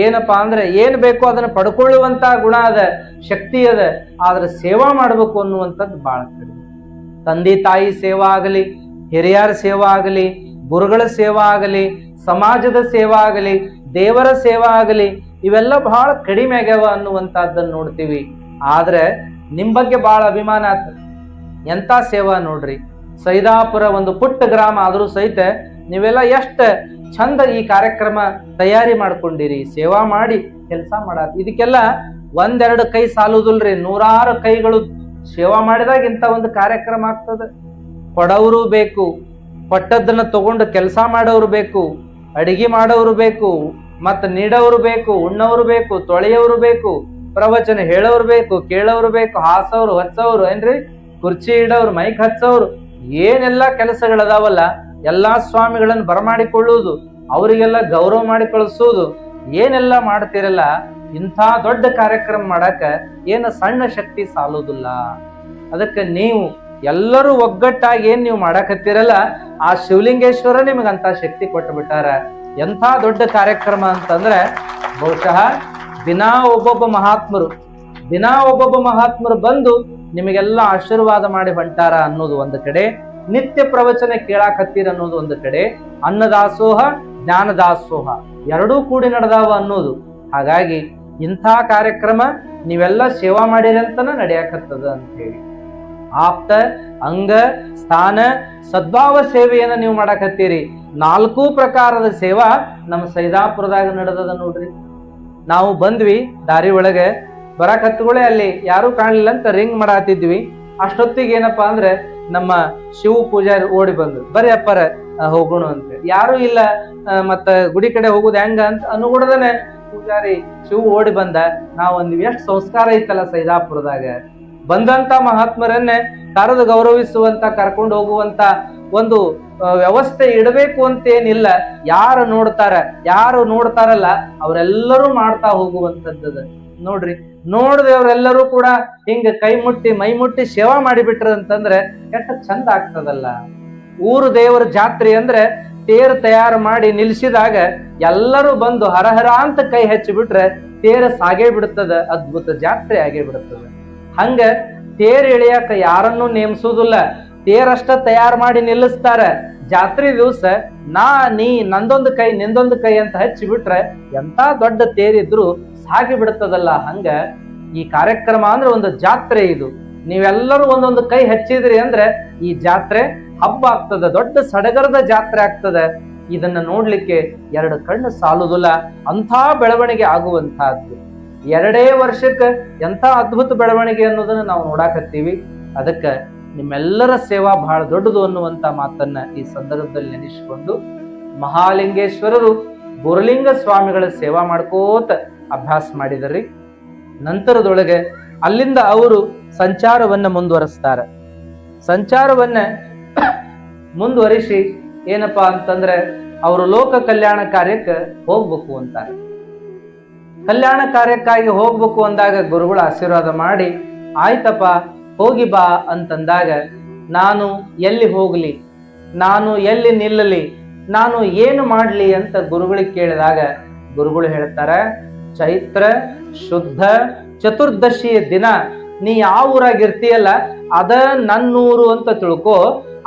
ಏನಪ್ಪಾ ಅಂದ್ರೆ ಏನ್ ಬೇಕೋ ಅದನ್ನ ಪಡ್ಕೊಳ್ಳುವಂತ ಗುಣ ಅದ, ಶಕ್ತಿ ಅದ. ಆದ್ರೆ ಸೇವಾ ಮಾಡ್ಬೇಕು ಅನ್ನುವಂಥದ್ದು ಬಹಳ ಕಡಿಮೆ. ತಂದೆ ತಾಯಿ ಸೇವಾ ಆಗಲಿ, ಹಿರಿಯರ ಸೇವಾ ಆಗಲಿ, ಗುರುಗಳ ಸೇವಾ ಆಗಲಿ, ಸಮಾಜದ ಸೇವಾ ಆಗಲಿ, ದೇವರ ಸೇವಾ ಆಗಲಿ, ಇವೆಲ್ಲ ಬಹಳ ಕಡಿಮೆ ಆಗ್ಯಾವ ಅನ್ನುವಂತಹದ್ದನ್ನು ನೋಡ್ತೀವಿ. ಆದ್ರೆ ನಿಮ್ ಬಗ್ಗೆ ಬಹಳ ಅಭಿಮಾನ ಆತ. ಎಂತ ಸೇವಾ ನೋಡ್ರಿ. ಸೈದಾಪುರ ಒಂದು ಪುಟ್ಟ ಗ್ರಾಮ ಆದ್ರೂ ಸಹಿತ ನೀವೆಲ್ಲ ಎಷ್ಟ ಚಂದ ಈ ಕಾರ್ಯಕ್ರಮ ತಯಾರಿ ಮಾಡ್ಕೊಂಡಿರಿ, ಸೇವಾ ಮಾಡಿ ಕೆಲಸ ಮಾಡಾರ. ಇದಕ್ಕೆಲ್ಲ ಒಂದೆರಡು ಕೈ ಸಾಲುದಿಲ್ರಿ, 100 ಕೈಗಳು ಸೇವಾ ಮಾಡಿದಾಗ ಇಂಥ ಒಂದು ಕಾರ್ಯಕ್ರಮ ಆಗ್ತದೆ. ಕೊಡವರು ಬೇಕು, ಕೊಟ್ಟದ್ದನ್ನ ತಗೊಂಡು ಕೆಲಸ ಮಾಡೋರು ಬೇಕು, ಅಡಿಗೆ ಮಾಡೋರು ಬೇಕು, ಮತ್ತ ನೀಡೋರು ಬೇಕು, ಉಣ್ಣವರು ಬೇಕು, ತೊಳೆಯೋರು ಬೇಕು. ಪ್ರವಚನ ಹೇಳೋರು ಬೇಕು, ಕೇಳೋರು ಬೇಕು, ಹಾಸವ್ರು ಹಚ್ಚವ್ರು ಏನ್ರಿ, ಕುರ್ಚಿ ಇಡೋರು, ಮೈಕ್ ಹಚ್ಚವ್ರು, ಏನೆಲ್ಲ ಕೆಲಸಗಳದಾವಲ್ಲ ಎಲ್ಲಾ ಸ್ವಾಮಿಗಳನ್ನು ಬರಮಾಡಿಕೊಳ್ಳುವುದು, ಅವರಿಗೆಲ್ಲ ಗೌರವ ಮಾಡಿ ಕಳಿಸೋದು, ಏನೆಲ್ಲ ಮಾಡ್ತಿರಲ್ಲ, ಇಂಥ ದೊಡ್ಡ ಕಾರ್ಯಕ್ರಮ ಮಾಡಕ ಏನು ಸಣ್ಣ ಶಕ್ತಿ ಸಾಲುದಿಲ್ಲ. ಅದಕ್ಕೆ ನೀವು ಎಲ್ಲರೂ ಒಗ್ಗಟ್ಟಾಗಿ ಏನ್ ನೀವು ಮಾಡಕತ್ತೀರಲ್ಲ, ಆ ಶಿವಲಿಂಗೇಶ್ವರ ನಿಮಗಂತ ಶಕ್ತಿ ಕೊಟ್ಟು ಬಿಟ್ಟಾರ. ಎಂಥ ದೊಡ್ಡ ಕಾರ್ಯಕ್ರಮ ಅಂತಂದ್ರೆ ಬಹುಶಃ ದಿನಾ ಒಬ್ಬೊಬ್ಬ ಮಹಾತ್ಮರು ಬಂದು ನಿಮಗೆಲ್ಲ ಆಶೀರ್ವಾದ ಮಾಡಿ ಹೊಂಟಾರ ಅನ್ನೋದು ಒಂದು ಕಡೆ, ನಿತ್ಯ ಪ್ರವಚನ ಕೇಳಾಕತ್ತೀರ ಅನ್ನೋದು ಒಂದು ಕಡೆ, ಅನ್ನದಾಸೋಹ ಜ್ಞಾನದಾಸೋಹ ಎರಡೂ ಕೂಡಿ ನಡೆದಾವ ಅನ್ನೋದು. ಹಾಗಾಗಿ ಇಂಥ ಕಾರ್ಯಕ್ರಮ ನೀವೆಲ್ಲ ಸೇವಾ ಮಾಡಿರಂತನ ನಡೆಯಾಕತ್ತದ ಅಂತ ಹೇಳಿ ಆಪ್ತ ಅಂಗ ಸ್ಥಾನ ಸದ್ಭಾವ ಸೇವೆಯನ್ನ ನೀವು ಮಾಡಾಕತ್ತೀರಿ. 4 ಪ್ರಕಾರದ ಸೇವಾ ನಮ್ಮ ಸೈದಾಪುರದಾಗ ನಡೆದದ ನೋಡ್ರಿ. ನಾವು ಬಂದ್ವಿ, ದಾರಿ ಒಳಗೆ ಬರಾಕತ್ತುಗಳೇ ಅಲ್ಲಿ ಯಾರು ಕಾಣಲಿಲ್ಲ ಅಂತ ರಿಂಗ್ ಮಾಡಾತಿದ್ವಿ. ಅಷ್ಟೊತ್ತಿಗೆ ಏನಪ್ಪಾ ಅಂದ್ರೆ ನಮ್ಮ ಶಿವ ಪೂಜಾರಿ ಓಡಿ ಬಂದ್ರು, ಬರೀ ಅಪ್ಪರ ಹೋಗೋಣ ಅಂತ. ಯಾರು ಇಲ್ಲ, ಮತ್ತ ಗುಡಿ ಕಡೆ ಹೋಗುದು ಹೆಂಗ ಅಂತ ಅನುಗುಣದನೆ ಪೂಜಾರಿ ಶಿವ ಓಡಿ ಬಂದ. ನಾವೊಂದು ಎಷ್ಟು ಸಂಸ್ಕಾರ ಐತಲ್ಲ ಸೈದಾಪುರದಾಗ, ಬಂದಂತ ಮಹಾತ್ಮರನ್ನೇ ಕರೆದು ಗೌರವಿಸುವಂತ, ಕರ್ಕೊಂಡು ಹೋಗುವಂತ ಒಂದು ವ್ಯವಸ್ಥೆ ಇಡಬೇಕು ಅಂತ ಏನಿಲ್ಲ. ಯಾರು ನೋಡ್ತಾರಲ್ಲ ಅವರೆಲ್ಲರೂ ಮಾಡ್ತಾ ಹೋಗುವಂತದ್ದು ನೋಡ್ರಿ. ನೋಡಿದವರೆಲ್ಲರೂ ಕೂಡ ಹಿಂಗ ಕೈ ಮುಟ್ಟಿ ಮೈ ಮುಟ್ಟಿ ಸೇವಾ ಮಾಡಿಬಿಟ್ರ ಅಂತಂದ್ರೆ ಕೆಟ್ಟ ಚಂದ ಆಗ್ತದಲ್ಲ. ಊರು ದೇವರ ಜಾತ್ರೆ ಅಂದ್ರೆ ತೇರು ತಯಾರು ಮಾಡಿ ನಿಲ್ಸಿದಾಗ ಎಲ್ಲರೂ ಬಂದು ಹರಹರ ಅಂತ ಕೈ ಹಚ್ಚಿಬಿಟ್ರೆ ತೇರು ಸಾಗೇ ಬಿಡ್ತದ, ಅದ್ಭುತ ಜಾತ್ರೆ ಆಗೇ ಬಿಡ್ತದ. ಹಂಗ ತೇರ್ ಎಳಿಯಾಕ ಯಾರನ್ನೂ ನೇಮಿಸುವುದಿಲ್ಲ, ತೇರಷ್ಟ ತಯಾರು ಮಾಡಿ ನಿಲ್ಲಿಸ್ತಾರ. ಜಾತ್ರೆ ದಿವಸ ನೀ ನಂದೊಂದು ಕೈ ನಿಂದೊಂದು ಕೈ ಅಂತ ಹಚ್ಚಿಬಿಟ್ರೆ ಎಂತ ದೊಡ್ಡ ತೇರಿದ್ರು ಸಾಗಿ ಬಿಡ್ತದಲ್ಲ. ಹಂಗ ಈ ಕಾರ್ಯಕ್ರಮ ಅಂದ್ರೆ ಒಂದು ಜಾತ್ರೆ. ಇದು ನೀವೆಲ್ಲರೂ ಒಂದೊಂದು ಕೈ ಹಚ್ಚಿದ್ರಿ ಅಂದ್ರೆ ಈ ಜಾತ್ರೆ ಹಬ್ಬ ಆಗ್ತದ, ದೊಡ್ಡ ಸಡಗರದ ಜಾತ್ರೆ ಆಗ್ತದ. ಇದನ್ನ ನೋಡ್ಲಿಕ್ಕೆ 2 ಕಣ್ಣು ಸಾಲುದಿಲ್ಲ, ಅಂಥ ಬೆಳವಣಿಗೆ ಆಗುವಂತಹದ್ದು. 2 ವರ್ಷಕ್ಕೆ ಎಂಥ ಅದ್ಭುತ ಬೆಳವಣಿಗೆ ಅನ್ನೋದನ್ನ ನಾವು ನೋಡಾಕತ್ತೀವಿ. ಅದಕ್ಕೆ ನಿಮ್ಮೆಲ್ಲರ ಸೇವಾ ಬಹಳ ದೊಡ್ಡದು ಅನ್ನುವಂತ ಮಾತನ್ನ ಈ ಸಂದರ್ಭದಲ್ಲಿ ನೆನೆಸಿಕೊಂಡು, ಮಹಾಲಿಂಗೇಶ್ವರರು ಗುರುಲಿಂಗ ಸ್ವಾಮಿಗಳ ಸೇವಾ ಮಾಡ್ಕೋತ ಅಭ್ಯಾಸ ಮಾಡಿದರಿ. ನಂತರದೊಳಗೆ ಅಲ್ಲಿಂದ ಅವರು ಸಂಚಾರವನ್ನ ಮುಂದುವರಿಸಿ ಏನಪ್ಪಾ ಅಂತಂದ್ರೆ ಅವರು ಲೋಕ ಕಲ್ಯಾಣ ಕಾರ್ಯಕ್ಕೆ ಹೋಗ್ಬೇಕು ಅಂತಾರೆ. ಕಲ್ಯಾಣ ಕಾರ್ಯಕ್ಕಾಗಿ ಹೋಗ್ಬೇಕು ಅಂದಾಗ ಗುರುಗಳು ಆಶೀರ್ವಾದ ಮಾಡಿ, ಆಯ್ತಪ್ಪ ಹೋಗಿ ಬಾ ಅಂತಂದಾಗ, ನಾನು ಎಲ್ಲಿ ಹೋಗ್ಲಿ, ನಾನು ಎಲ್ಲಿ ನಿಲ್ಲಲಿ, ನಾನು ಏನು ಮಾಡ್ಲಿ ಅಂತ ಗುರುಗಳಿಗೆ ಕೇಳಿದಾಗ ಗುರುಗಳು ಹೇಳ್ತಾರೆ, ಚೈತ್ರ ಶುದ್ಧ ಚತುರ್ದಶಿಯ ದಿನ ನೀ ಯಾವ ಊರಾಗಿರ್ತೀಯಲ್ಲ ಅದ ನನ್ನೂರು ಅಂತ ತಿಳ್ಕೊ,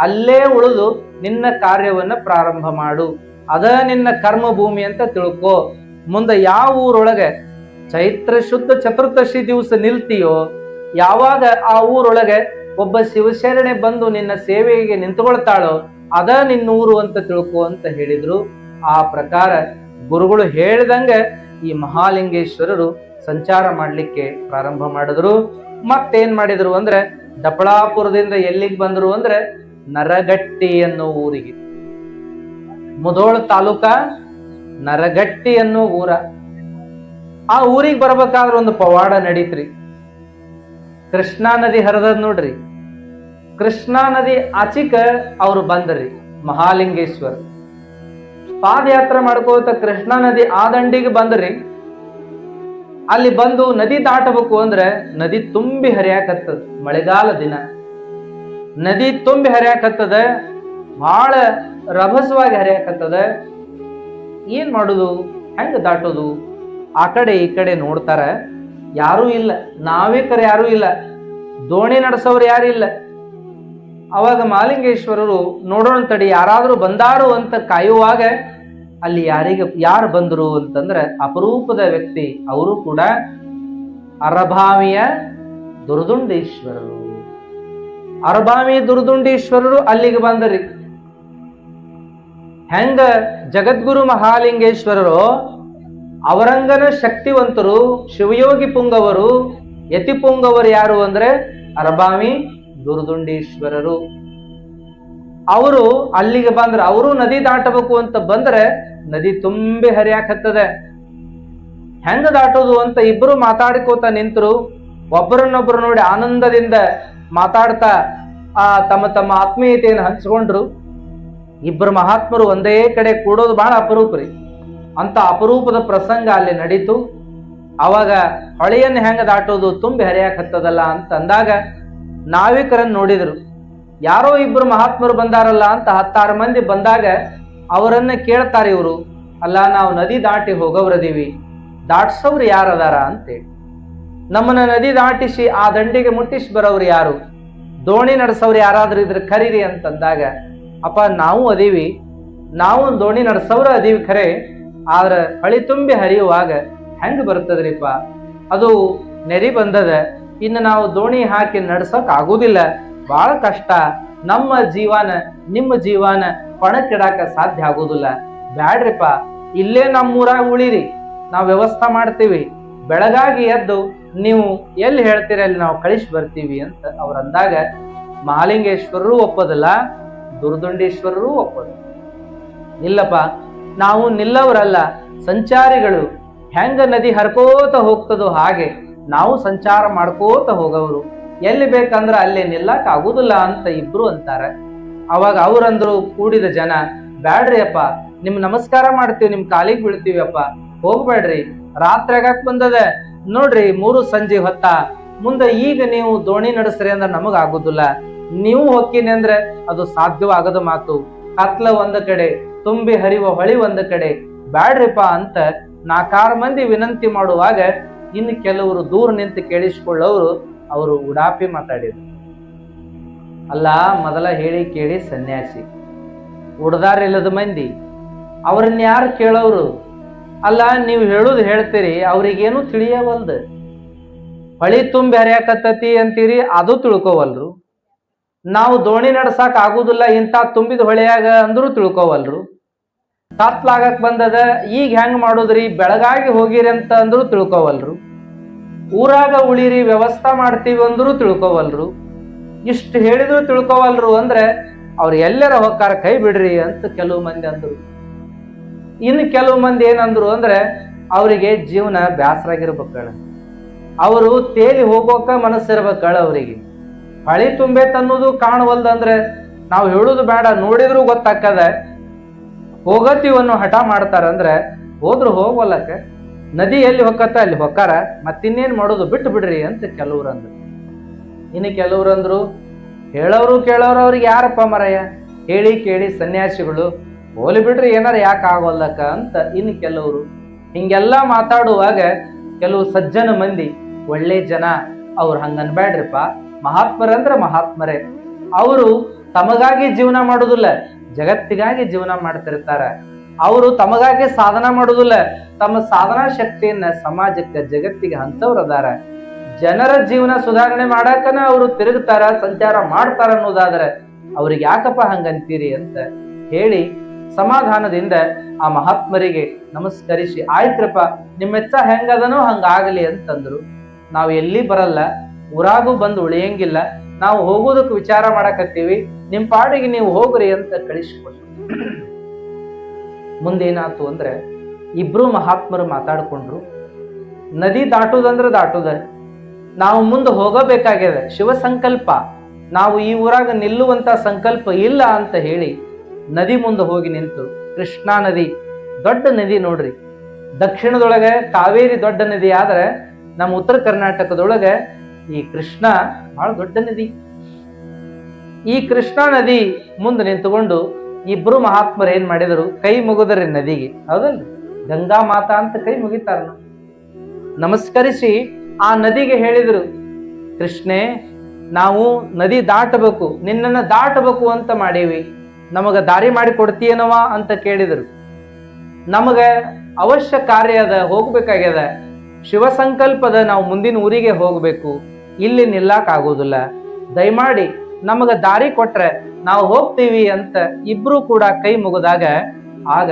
ಅಲ್ಲೇ ಉಳಿದು ನಿನ್ನ ಕಾರ್ಯವನ್ನ ಪ್ರಾರಂಭ ಮಾಡು, ಅದ ನಿನ್ನ ಕರ್ಮ ಭೂಮಿ ಅಂತ ತಿಳ್ಕೊ. ಮುಂದೆ ಯಾವ ಊರೊಳಗೆ ಚೈತ್ರ ಶುದ್ಧ ಚತುರ್ದಶಿ ದಿವಸ ನಿಲ್ತೀಯೋ, ಯಾವಾಗ ಆ ಊರೊಳಗೆ ಒಬ್ಬ ಶಿವಶರಣೆ ಬಂದು ನಿನ್ನ ಸೇವೆಗೆ ನಿಂತುಕೊಳ್ತಾಳೋ ಅದ ನಿನ್ನೂರು ಅಂತ ತಿಳ್ಕೊ ಅಂತ ಹೇಳಿದ್ರು. ಆ ಪ್ರಕಾರ ಗುರುಗಳು ಹೇಳಿದಂಗೆ ಈ ಮಹಾಲಿಂಗೇಶ್ವರರು ಸಂಚಾರ ಮಾಡ್ಲಿಕ್ಕೆ ಪ್ರಾರಂಭ ಮಾಡಿದ್ರು. ಮತ್ತೇನ್ ಮಾಡಿದ್ರು ಅಂದ್ರೆ, ದಪಳಾಪುರದಿಂದ ಎಲ್ಲಿಗೆ ಬಂದ್ರು ಅಂದ್ರೆ ನರಗಟ್ಟಿ ಅನ್ನೋ ಊರಿಗೆ. ಮುಧೋಳ ತಾಲೂಕ ನರಗಟ್ಟಿ ಅನ್ನೋ ಊರ. ಆ ಊರಿಗೆ ಬರ್ಬೇಕಾದ್ರೆ ಒಂದು ಪವಾಡ ನಡೀತ್ರಿ. ಕೃಷ್ಣಾ ನದಿ ಹರಿದದ್ ನೋಡ್ರಿ. ಕೃಷ್ಣಾ ನದಿ ಆಚಿಕ ಅವ್ರು ಬಂದ್ರಿ ಮಹಾಲಿಂಗೇಶ್ವರ. ಪಾದಯಾತ್ರೆ ಮಾಡ್ಕೋತ ಕೃಷ್ಣಾ ನದಿ ಆ ದಂಡಿಗೆ ಬಂದ್ರಿ. ಅಲ್ಲಿ ಬಂದು ನದಿ ದಾಟಬೇಕು ಅಂದ್ರೆ ನದಿ ತುಂಬಿ ಹರಿಯಾಕತ್ತದ. ಮಳೆಗಾಲ ದಿನ ನದಿ ತುಂಬಿ ಹರಿಯಾಕತ್ತದ, ಬಹಳ ರಭಸವಾಗಿ ಹರಿಯಾಕತ್ತದ. ಏನ್ ಮಾಡುದು, ಹೆಂಗ ದಾಟೋದು? ಆ ಕಡೆ ಈ ಕಡೆ ನೋಡ್ತಾರ, ಯಾರೂ ಇಲ್ಲ. ನಾವಿಕರು ಯಾರೂ ಇಲ್ಲ, ದೋಣಿ ನಡೆಸೋರು ಯಾರಿಲ್ಲ. ಅವಾಗ ಮಹಾಲಿಂಗೇಶ್ವರರು ನೋಡೋಣ ತಡಿ ಯಾರಾದ್ರೂ ಬಂದಾರು ಅಂತ ಕಾಯುವಾಗ ಅಲ್ಲಿ ಯಾರು ಬಂದ್ರು ಅಂತಂದ್ರೆ ಅಪರೂಪದ ವ್ಯಕ್ತಿ. ಅವರು ಕೂಡ ಅರಭಾವಿಯ ದುರ್ದುಂಡೇಶ್ವರರು. ಅರಭಾವಿಯ ದುರ್ದುಂಡೇಶ್ವರರು ಅಲ್ಲಿಗೆ ಬಂದರಿ. ಹೆಂಗ ಜಗದ್ಗುರು ಮಹಾಲಿಂಗೇಶ್ವರರು ಅವರಂಗನ ಶಕ್ತಿವಂತರು, ಶಿವಯೋಗಿ ಪುಂಗವರು, ಯತಿ ಪುಂಗವರು ಯಾರು ಅಂದ್ರೆ ಅರಭಾವಿ ದುರ್ದುಂಡೇಶ್ವರರು. ಅವರು ಅಲ್ಲಿಗೆ ಬಂದ್ರೆ, ಅವರು ನದಿ ದಾಟಬೇಕು ಅಂತ ಬಂದ್ರೆ ನದಿ ತುಂಬಿ ಹರಿಯಾಕತ್ತದೆ. ಹೆಂಗ ದಾಟೋದು ಅಂತ ಇಬ್ರು ಮಾತಾಡ್ಕೋತ ನಿಂತರು. ಒಬ್ಬರನ್ನೊಬ್ರು ನೋಡಿ ಆನಂದದಿಂದ ಮಾತಾಡ್ತಾ ತಮ್ಮ ತಮ್ಮ ಆತ್ಮೀಯತೆಯನ್ನು ಹಂಚ್ಕೊಂಡ್ರು. ಇಬ್ಬರು ಮಹಾತ್ಮರು ಒಂದೇ ಕಡೆ ಕೂಡೋದು ಬಹಳ ಅಪರೂಪ ರೀ. ಅಂತ ಅಪರೂಪದ ಪ್ರಸಂಗ ಅಲ್ಲಿ ನಡೀತು. ಅವಾಗ ಹೊಳೆಯನ್ನು ಹೆಂಗ ದಾಟೋದು, ತುಂಬಿ ಹರಿಯಾಕತ್ತದಲ್ಲ ಅಂತ ಅಂದಾಗ ನಾವಿಕರನ್ನು ನೋಡಿದ್ರು. ಯಾರೋ ಇಬ್ರು ಮಹಾತ್ಮರು ಬಂದಾರಲ್ಲ ಅಂತ 10-6 ಮಂದಿ ಬಂದಾಗ ಅವರನ್ನ ಕೇಳ್ತಾರೆ ಇವರು, ಅಲ್ಲ ನಾವು ನದಿ ದಾಟಿ ಹೋಗೋವ್ರದೀವಿ, ದಾಟ್ಸವ್ರು ಯಾರದಾರ ಅಂತೇಳಿ. ನಮ್ಮನ್ನ ನದಿ ದಾಟಿಸಿ ಆ ದಂಡಿಗೆ ಮುಟ್ಟಿಸಿ ಬರೋರು ಯಾರು, ದೋಣಿ ನಡೆಸೋರು ಯಾರಾದ್ರೂ ಇದ್ರೆ ಕರೀರಿ ಅಂತಂದಾಗ, ಅಪ್ಪ ನಾವು ಅದೀವಿ, ನಾವು ದೋಣಿ ನಡೆಸೋರು ಅದೀವಿ ಖರೆ, ಆದ್ರೆ ಹಳಿ ತುಂಬಿ ಹರಿಯುವಾಗ ಹೆಂಗ್ ಬರ್ತದ್ರಿಪ್ಪ, ಅದು ನೆರಿ ಬಂದದ, ಇನ್ನು ನಾವು ದೋಣಿ ಹಾಕಿ ನಡ್ಸಕ್ ಆಗುದಿಲ್ಲ, ಬಹಳ ಕಷ್ಟ, ನಮ್ಮ ಜೀವನ ನಿಮ್ಮ ಜೀವನ ಪಣಕ್ಕಿಡಾಕ ಸಾಧ್ಯ ಆಗುದಿಲ್ಲ, ಬ್ಯಾಡ್ರಿಪ್ಪ ಇಲ್ಲೇ ನಮ್ಮೂರಾಗ ಉಳಿರಿ, ನಾವು ವ್ಯವಸ್ಥೆ ಮಾಡ್ತೀವಿ, ಬೆಳಗಾಗಿ ಎದ್ದು ನೀವು ಎಲ್ಲಿ ಹೇಳ್ತೀರ ಅಲ್ಲಿ ನಾವು ಕಳಿಸಿ ಬರ್ತೀವಿ ಅಂತ ಅವ್ರು ಅಂದಾಗ ಮಹಾಲಿಂಗೇಶ್ವರರು ಒಪ್ಪೋದಿಲ್ಲ, ದುರ್ದುಂಡೇಶ್ವರರು ಒಪ್ಪೋದಿಲ್ಲ. ಇಲ್ಲಪ್ಪ ನಾವು ನಿಲ್ಲವರಲ್ಲ, ಸಂಚಾರಿಗಳು, ಹೆಂಗ ನದಿ ಹರ್ಕೋತ ಹೋಗ್ತದೋ ಹಾಗೆ ನಾವು ಸಂಚಾರ ಮಾಡ್ಕೋತ ಹೋಗವರು, ಎಲ್ಲಿ ಬೇಕಂದ್ರ ಅಲ್ಲೇ ನಿಲ್ಲಕ್ ಆಗುದಿಲ್ಲ ಅಂತ ಇಬ್ರು ಅಂತಾರೆ. ಅವಾಗ ಅವ್ರಂದ್ರು ಕೂಡಿದ ಜನ, ಬ್ಯಾಡ್ರಿ ಅಪ್ಪ ನಿಮ್ ನಮಸ್ಕಾರ ಮಾಡ್ತೀವಿ, ನಿಮ್ ಕಾಲಿಗೆ ಬೀಳ್ತೀವಿ ಅಪ್ಪ, ಹೋಗ್ಬೇಡ್ರಿ, ರಾತ್ರಿ ಆಗಕ್ ಬಂದದ ನೋಡ್ರಿ, 3 ಸಂಜೆ ಹೊತ್ತ, ಮುಂದೆ ಈಗ ನೀವು ದೋಣಿ ನಡೆಸ್ರಿ ಅಂದ್ರೆ ನಮಗ ಆಗುದಿಲ್ಲ, ನೀವು ಹೊಕ್ಕಿನಿ ಅಂದ್ರೆ ಅದು ಸಾಧ್ಯವಾಗದ ಮಾತು, ಕತ್ಲ ಒಂದ ಕಡೆ, ತುಂಬಿ ಹರಿವ ಹೊಳಿ ಒಂದ ಕಡೆ, ಬ್ಯಾಡ್ರಿಪ್ಪ ಅಂತ 4-6 ಮಂದಿ ವಿನಂತಿ ಮಾಡುವಾಗ ಇನ್ನು ಕೆಲವರು ದೂರ ನಿಂತು ಕೇಳಿಸಿಕೊಳ್ಳೋರು ಅವರು ಉಡಾಪಿ ಮಾತಾಡಿದ್ರು. ಅಲ್ಲ ಮೊದಲ ಹೇಳಿ ಕೇಳಿ ಸನ್ಯಾಸಿ, ಉಡ್ದಾರಿಲ್ಲದ ಮಂದಿ, ಅವ್ರನ್ನ ಯಾರು ಕೇಳೋರು? ಅಲ್ಲ ನೀವು ಹೇಳುದು ಹೇಳ್ತೀರಿ, ಅವ್ರಿಗೇನು ತಿಳಿಯವಲ್ದು, ಹೊಳಿ ತುಂಬಿ ಹರಿಯಾಕತ್ತತಿ ಅಂತೀರಿ ಅದು ತಿಳ್ಕೋವಲ್ರು, ನಾವು ದೋಣಿ ನಡ್ಸಾಕ್ ಆಗುದಿಲ್ಲ ಇಂಥ ತುಂಬಿದ ಹೊಳೆಯಾಗ ಅಂದ್ರೂ ತಿಳ್ಕೋವಲ್ರು, ಕತ್ಲಾಗಕ್ ಬಂದದ ಈಗ ಹೆಂಗ್ ಮಾಡುದ್ರಿ, ಬೆಳಗಾಗಿ ಹೋಗಿರಿ ಅಂತ ಅಂದ್ರೂ ತಿಳ್ಕೋವಲ್ರು, ಊರಾಗ ಉಳಿರಿ ವ್ಯವಸ್ಥೆ ಮಾಡ್ತೀವಿ ಅಂದ್ರೂ ತಿಳ್ಕೋವಲ್ರು, ಇಷ್ಟು ಹೇಳಿದ್ರು ತಿಳ್ಕೋವಲ್ರು ಅಂದ್ರೆ ಅವ್ರು ಎಲ್ಲರ ಹೊಕ್ಕಾರ ಕೈ ಬಿಡ್ರಿ ಅಂತ ಕೆಲವು ಮಂದಿ ಅಂದ್ರು. ಇನ್ನು ಕೆಲವು ಮಂದಿ ಏನಂದ್ರು ಅಂದ್ರೆ ಅವರಿಗೆ ಜೀವನ ಬ್ಯಾಸರಾಗಿರ್ಬೇಕಳ, ಅವರು ತೇಲಿ ಹೋಗೋಕ ಮನಸ್ಸಿರ್ಬೇಕಳ, ಅವರಿಗೆ ಹಳಿ ತುಂಬೈತ್ ಅನ್ನೋದು ಕಾಣವಲ್ದಂದ್ರೆ ನಾವು ಹೇಳುದು ಬೇಡ, ನೋಡಿದ್ರು ಗೊತ್ತಾಕದ, ಹೋಗತೀವನ್ನೋ ಹಠ ಮಾಡ್ತಾರಂದ್ರೆ ಹೋದ್ರು ಹೋಗ್ವಲ್ಲಕ್ಕ, ನದಿ ಎಲ್ಲಿ ಹೊಕ್ಕತ್ತ ಅಲ್ಲಿ ಹೊಕ್ಕಾರ, ಮತ್ತಿನ್ನೇನ್ ಮಾಡೋದು ಬಿಟ್ಟು ಬಿಡ್ರಿ ಅಂತ ಕೆಲವ್ರು ಅಂದ್ರು. ಇನ್ನು ಕೆಲವ್ರಂದ್ರು ಹೇಳೋರು ಕೇಳೋರು ಅವ್ರಿಗೆ ಯಾರಪ್ಪ ಮರಯ್ಯ, ಹೇಳಿ ಕೇಳಿ ಸನ್ಯಾಸಿಗಳು, ಹೋಲಿ ಬಿಡ್ರಿ ಏನಾರ ಯಾಕೆ ಆಗೋಲ್ಲಕ್ಕ ಅಂತ ಇನ್ನು ಕೆಲವರು. ಹಿಂಗೆಲ್ಲ ಮಾತಾಡುವಾಗ ಕೆಲವು ಸಜ್ಜನ ಮಂದಿ, ಒಳ್ಳೆ ಜನ, ಅವ್ರು ಹಂಗನ್ಬೇಡ್ರಿಪ್ಪ, ಮಹಾತ್ಮರಂದ್ರ ಮಹಾತ್ಮರೇ, ಅವರು ತಮಗಾಗಿ ಜೀವನ ಮಾಡುದಿಲ್ಲ, ಜಗತ್ತಿಗಾಗಿ ಜೀವನ ಮಾಡ್ತಿರ್ತಾರ, ಅವರು ತಮಗಾಗಿ ಸಾಧನ ಮಾಡುದಿಲ್ಲ, ತಮ್ಮ ಸಾಧನಾ ಶಕ್ತಿಯನ್ನ ಸಮಾಜಕ್ಕೆ ಜಗತ್ತಿಗೆ ಹಂಚವ್ರದಾರ, ಜನರ ಜೀವನ ಸುಧಾರಣೆ ಮಾಡಾಕನ ಅವರು ತಿರುಗ್ತಾರ, ಸಂಚಾರ ಮಾಡ್ತಾರ ಅನ್ನೋದಾದ್ರೆ ಅವ್ರಿಗೆ ಯಾಕಪ್ಪ ಹಂಗಂತೀರಿ ಅಂತ ಹೇಳಿ ಸಮಾಧಾನದಿಂದ ಆ ಮಹಾತ್ಮರಿಗೆ ನಮಸ್ಕರಿಸಿ, ಆಯ್ತ್ರಪ್ಪ ನಿಮ್ಮೆಚ್ಚ ಹೆಂಗದನೋ ಹಂಗಾಗಲಿ ಅಂತಂದ್ರು. ನಾವು ಎಲ್ಲಿ ಬರಲ್ಲ, ಊರಾಗೂ ಬಂದು ಉಳಿಯಂಗಿಲ್ಲ, ನಾವು ಹೋಗೋದಕ್ಕೆ ವಿಚಾರ ಮಾಡಕತ್ತೀವಿ, ನಿಮ್ ಪಾಡಿಗೆ ನೀವು ಹೋಗ್ರಿ ಅಂತ ಕಳಿಸಿಕೊಟ್ರು. ಮುಂದೇನಾತು ಅಂದ್ರೆ ಇಬ್ರು ಮಹಾತ್ಮರು ಮಾತಾಡ್ಕೊಂಡ್ರು, ನದಿ ದಾಟುದಂದ್ರೆ ದಾಟುದ, ನಾವು ಮುಂದೆ ಹೋಗಬೇಕಾಗ್ಯದ, ಶಿವ ಸಂಕಲ್ಪ, ನಾವು ಈ ಊರಾಗ ನಿಲ್ಲುವಂತ ಸಂಕಲ್ಪ ಇಲ್ಲ ಅಂತ ಹೇಳಿ ನದಿ ಮುಂದೆ ಹೋಗಿ ನಿಂತು. ಕೃಷ್ಣಾ ನದಿ ದೊಡ್ಡ ನದಿ ನೋಡ್ರಿ, ದಕ್ಷಿಣದೊಳಗೆ ಕಾವೇರಿ ದೊಡ್ಡ ನದಿ ಆದ್ರೆ ನಮ್ಮ ಉತ್ತರ ಕರ್ನಾಟಕದೊಳಗೆ ಈ ಕೃಷ್ಣ ಬಹಳ ದೊಡ್ಡ ನದಿ. ಈ ಕೃಷ್ಣಾ ನದಿ ಮುಂದೆ ನಿಂತುಕೊಂಡು ಇಬ್ರು ಮಹಾತ್ಮರು ಏನ್ ಮಾಡಿದ್ರು, ಕೈ ಮುಗಿದ್ರಿ ನದಿಗೆ, ಹೌದಲ್ರಿ, ಗಂಗಾ ಮಾತಾ ಅಂತ ಕೈ ಮುಗಿತಾರ, ನಮಸ್ಕರಿಸಿ ಆ ನದಿಗೆ ಹೇಳಿದ್ರು, ಕೃಷ್ಣೇ ನಾವು ನದಿ ದಾಟಬೇಕು, ನಿನ್ನನ್ನ ದಾಟಬೇಕು ಅಂತ ಮಾಡೀವಿ, ನಮಗ ದಾರಿ ಮಾಡಿ ಕೊಡ್ತೀಯನವ ಅಂತ ಕೇಳಿದ್ರು. ನಮಗ ಅವಶ್ಯ ಕಾರ್ಯ ಅದ, ಹೋಗ್ಬೇಕಾಗ್ಯದ, ಶಿವ ಸಂಕಲ್ಪದ, ನಾವು ಮುಂದಿನ ಊರಿಗೆ ಹೋಗ್ಬೇಕು, ಇಲ್ಲಿ ನಿಲ್ಲಾಕ್ ಆಗೋದಿಲ್ಲ, ದಯಮಾಡಿ ನಮಗ ದಾರಿ ಕೊಟ್ರೆ ನಾವು ಹೋಗ್ತೀವಿ ಅಂತ ಇಬ್ರು ಕೂಡ ಕೈ ಮುಗಿದಾಗ ಆಗ